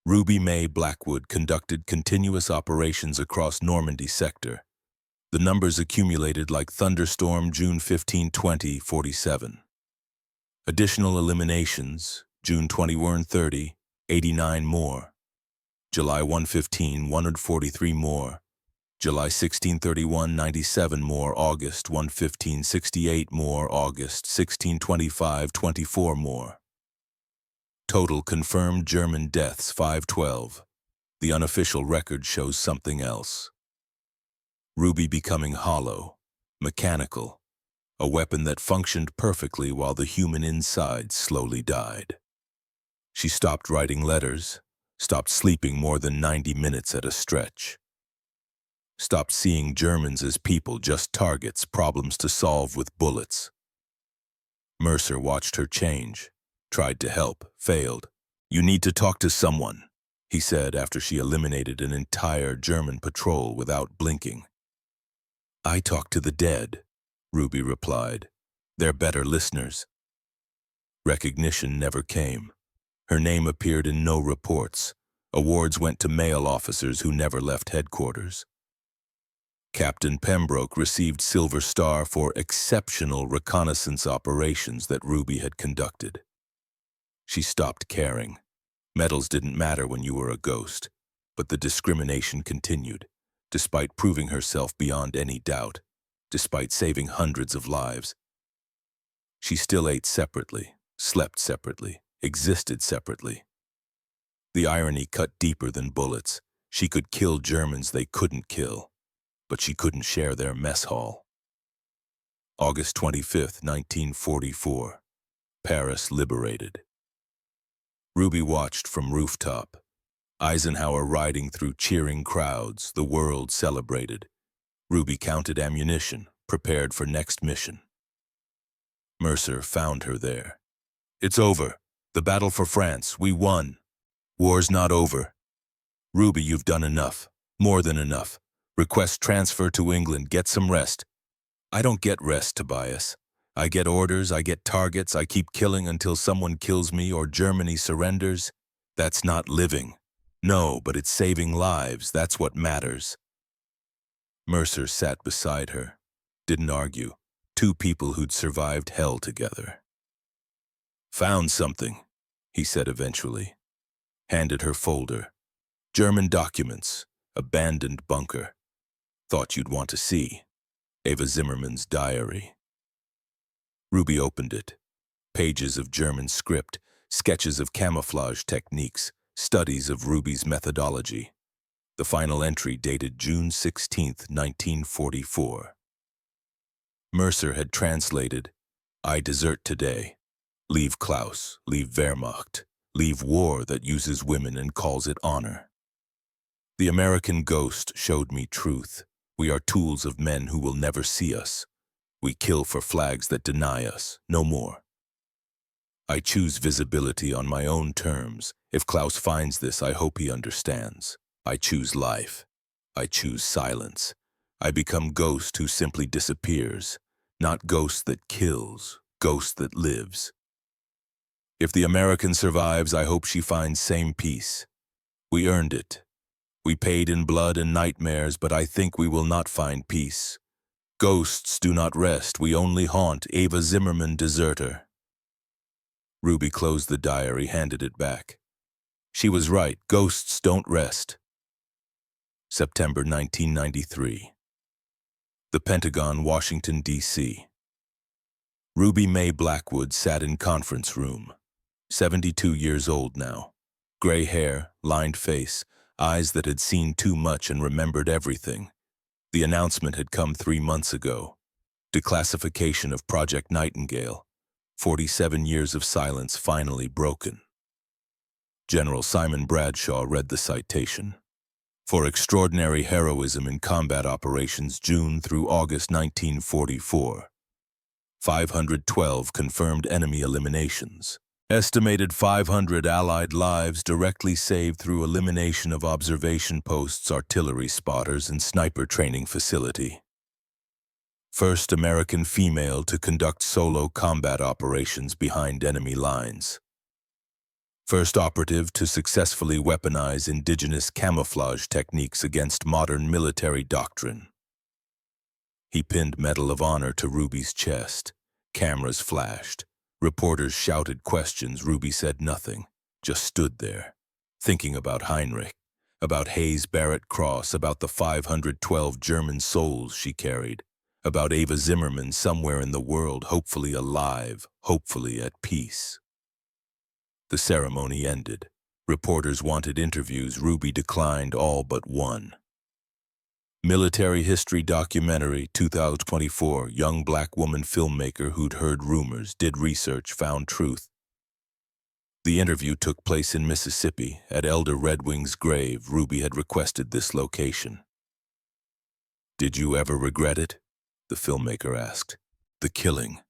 Ruby May Blackwood conducted continuous operations across Normandy sector. The numbers accumulated like thunderstorm June 15, 20, 47. Additional eliminations, June 21, 30, 89 more. July 115, 143 more. July 16, 31, 97 more. August 115, 68 more. August 16, 25, 24 more. Total confirmed German deaths 512. The unofficial record shows something else. Ruby becoming hollow, mechanical, a weapon that functioned perfectly while the human inside slowly died. She stopped writing letters, stopped sleeping more than 90 minutes at a stretch. Stopped seeing Germans as people, just targets, problems to solve with bullets. Mercer watched her change, tried to help, failed. You need to talk to someone, he said after she eliminated an entire German patrol without blinking. I talk to the dead, Ruby replied. They're better listeners. Recognition never came. Her name appeared in no reports. Awards went to male officers who never left headquarters. Captain Pembroke received Silver Star for exceptional reconnaissance operations that Ruby had conducted. She stopped caring. Medals didn't matter when you were a ghost, but the discrimination continued, despite proving herself beyond any doubt, despite saving hundreds of lives. She still ate separately, slept separately, existed separately. The irony cut deeper than bullets. She could kill Germans they couldn't kill, but she couldn't share their mess hall. August 25, 1944. Paris liberated. Ruby watched from rooftop. Eisenhower riding through cheering crowds, the world celebrated. Ruby counted ammunition, prepared for next mission. Mercer found her there. It's over. The battle for France. We won. War's not over. Ruby, you've done enough. More than enough. Request transfer to England. Get some rest. I don't get rest, Tobias. I get orders, I get targets, I keep killing until someone kills me or Germany surrenders. That's not living. No, but it's saving lives. That's what matters. Mercer sat beside her. Didn't argue. Two people who'd survived hell together. Found something, he said eventually. Handed her folder. German documents. Abandoned bunker. Thought you'd want to see. Eva Zimmerman's diary. Ruby opened it. Pages of German script, sketches of camouflage techniques, studies of Ruby's methodology. The final entry dated June 16, 1944. Mercer had translated, I desert today. Leave Klaus, leave Wehrmacht, leave war that uses women and calls it honor. The American ghost showed me truth. We are tools of men who will never see us. We kill for flags that deny us, no more. I choose visibility on my own terms. If Klaus finds this, I hope he understands. I choose life. I choose silence. I become ghost who simply disappears, not ghost that kills, ghost that lives. If the American survives, I hope she finds same peace. We earned it. We paid in blood and nightmares, but I think we will not find peace. Ghosts do not rest, we only haunt. Ava Zimmerman, deserter. Ruby closed the diary, handed it back. She was right, ghosts don't rest. September 1993. The Pentagon, Washington, D.C. Ruby Mae Blackwood sat in conference room. 72 years old now. Gray hair, lined face, eyes that had seen too much and remembered everything. The announcement had come 3 months ago. Declassification of Project Nightingale. 47 years of silence finally broken. General Simon Bradshaw read the citation. For extraordinary heroism in combat operations June through August 1944. 512 confirmed enemy eliminations. Estimated 500 Allied lives directly saved through elimination of observation posts, artillery spotters, and sniper training facility. First American female to conduct solo combat operations behind enemy lines. First operative to successfully weaponize indigenous camouflage techniques against modern military doctrine. He pinned Medal of Honor to Ruby's chest. Cameras flashed. Reporters shouted questions. Ruby said nothing, just stood there, thinking about Heinrich, about Hayes Barrett Cross, about the 512 German souls she carried, about Ava Zimmerman somewhere in the world, hopefully alive, hopefully at peace. The ceremony ended. Reporters wanted interviews. Ruby declined all but one. Military History Documentary 2024, young black woman filmmaker who'd heard rumors, did research, found truth. The interview took place in Mississippi. At Elder Redwing's grave, Ruby had requested this location. Did you ever regret it? The filmmaker asked. The killing.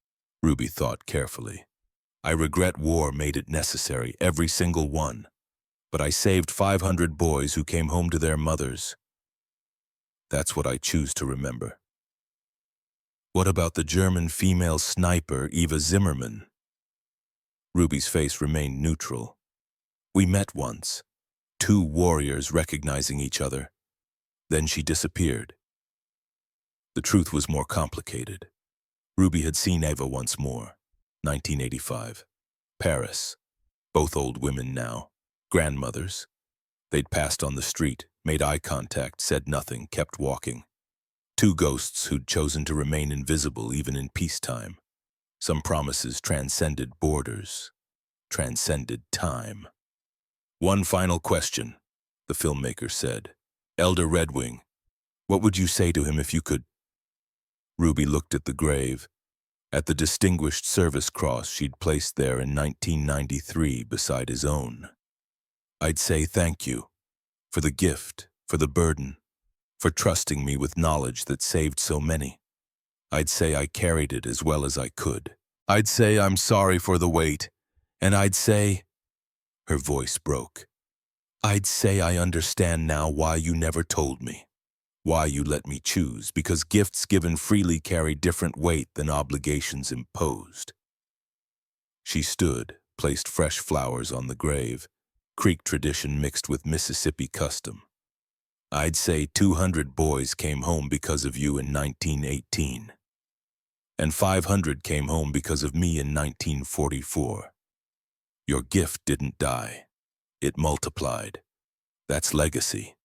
Ruby thought carefully. I regret war made it necessary, every single one. But I saved 500 boys who came home to their mothers. That's what I choose to remember. What about the German female sniper, Eva Zimmerman? Ruby's face remained neutral. We met once, 2 warriors recognizing each other. Then she disappeared. The truth was more complicated. Ruby had seen Eva once more, 1985. Paris. Both old women now, grandmothers. They'd passed on the street, made eye contact, said nothing, kept walking. 2 ghosts who'd chosen to remain invisible even in peacetime. Some promises transcended borders, transcended time. One final question, the filmmaker said. Elder Redwing, what would you say to him if you could? Ruby looked at the grave, at the Distinguished Service Cross she'd placed there in 1993 beside his own. I'd say thank you, for the gift, for the burden, for trusting me with knowledge that saved so many. I'd say I carried it as well as I could. I'd say I'm sorry for the weight, and I'd say... Her voice broke. I'd say I understand now why you never told me, why you let me choose, because gifts given freely carry different weight than obligations imposed. She stood, placed fresh flowers on the grave, Creek tradition mixed with Mississippi custom. I'd say 200 boys came home because of you in 1918. And 500 came home because of me in 1944. Your gift didn't die. It multiplied. That's legacy.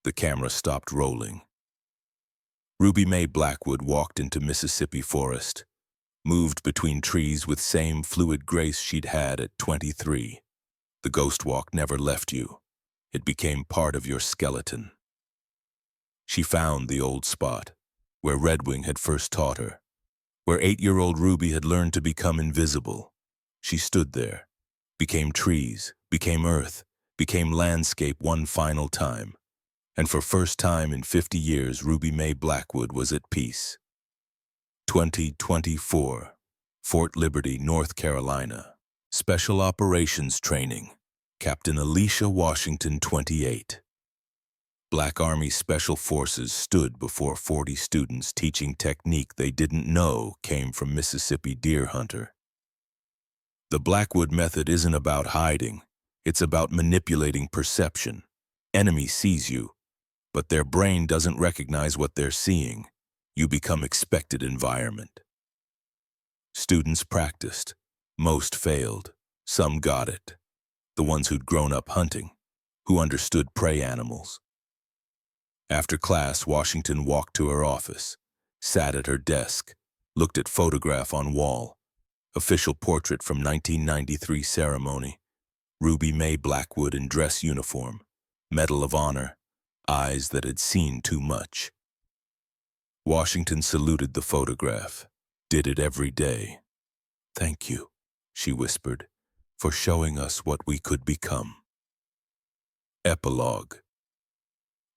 The camera stopped rolling. Ruby Mae Blackwood walked into Mississippi forest, moved between trees with same fluid grace she'd had at 23. The ghost walk never left you. It became part of your skeleton. She found the old spot, where Redwing had first taught her, where 8-year-old Ruby had learned to become invisible. She stood there, became trees, became earth, became landscape one final time. And for first time in 50 years, Ruby Mae Blackwood was at peace. 2024. Fort Liberty, North Carolina. Special Operations Training. Captain Alicia Washington, 28. Black Army Special Forces stood before 40 students teaching technique they didn't know came from Mississippi deer hunter. The Blackwood method isn't about hiding. It's about manipulating perception. Enemy sees you, but their brain doesn't recognize what they're seeing. You become expected environment. Students practiced. Most failed. Some got it. The ones who'd grown up hunting, who understood prey animals. After class, Washington walked to her office, sat at her desk, looked at photograph on wall, official portrait from 1993 ceremony, Ruby Mae Blackwood in dress uniform, Medal of Honor, eyes that had seen too much. Washington saluted the photograph, did it every day. "Thank you," she whispered, "for showing us what we could become." Epilogue.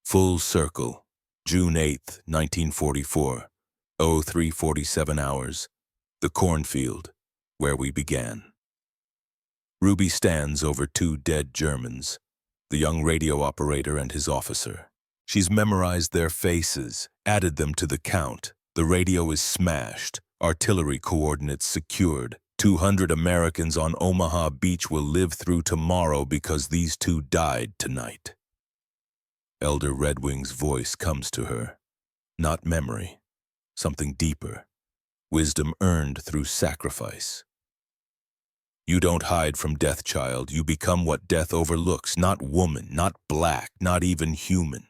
Full circle, June 8, 1944, 03:47 hours, the cornfield, where we began. Ruby stands over two dead Germans, the young radio operator and his officer. She's memorized their faces, added them to the count. The radio is smashed, artillery coordinates secured. 200 Americans on Omaha Beach will live through tomorrow because these two died tonight. Elder Redwing's voice comes to her. Not memory, something deeper. Wisdom earned through sacrifice. You don't hide from death, child. You become what death overlooks. Not woman, not black, not even human.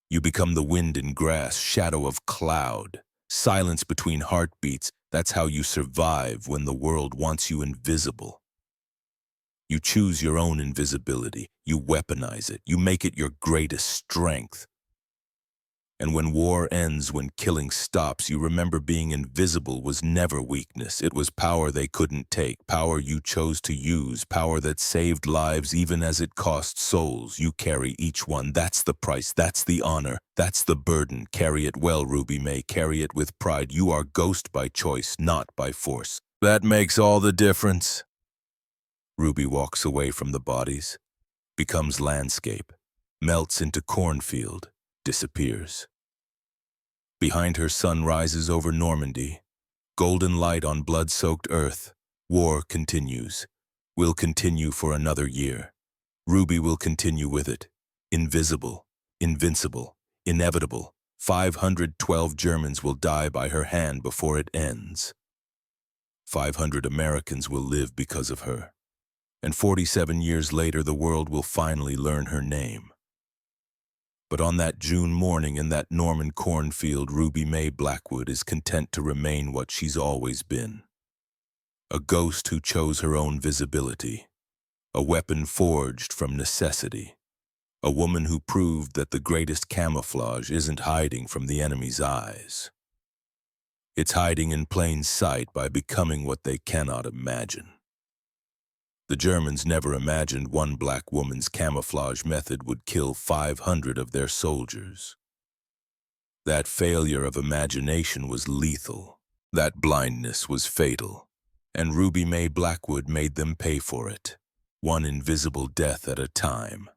You become the wind and grass, shadow of cloud, silence between heartbeats. That's how you survive when the world wants you invisible. You choose your own invisibility. You weaponize it. You make it your greatest strength. And when war ends, when killing stops, you remember being invisible was never weakness. It was power they couldn't take, power you chose to use, power that saved lives even as it cost souls. You carry each one. That's the price. That's the honor. That's the burden. Carry it well, Ruby Mae. Carry it with pride. You are ghost by choice, not by force. That makes all the difference. Ruby walks away from the bodies, becomes landscape, melts into cornfield, disappears. Behind her, sun rises over Normandy, golden light on blood-soaked earth. War continues, will continue for another year. Ruby will continue with it. Invisible, invincible, inevitable. 512 Germans will die by her hand before it ends. 500 Americans will live because of her. And 47 years later, the world will finally learn her name. But on that June morning in that Norman cornfield, Ruby Mae Blackwood is content to remain what she's always been. A ghost who chose her own visibility. A weapon forged from necessity. A woman who proved that the greatest camouflage isn't hiding from the enemy's eyes. It's hiding in plain sight by becoming what they cannot imagine. The Germans never imagined one black woman's camouflage method would kill 500 of their soldiers. That failure of imagination was lethal. That blindness was fatal. And Ruby Mae Blackwood made them pay for it, one invisible death at a time.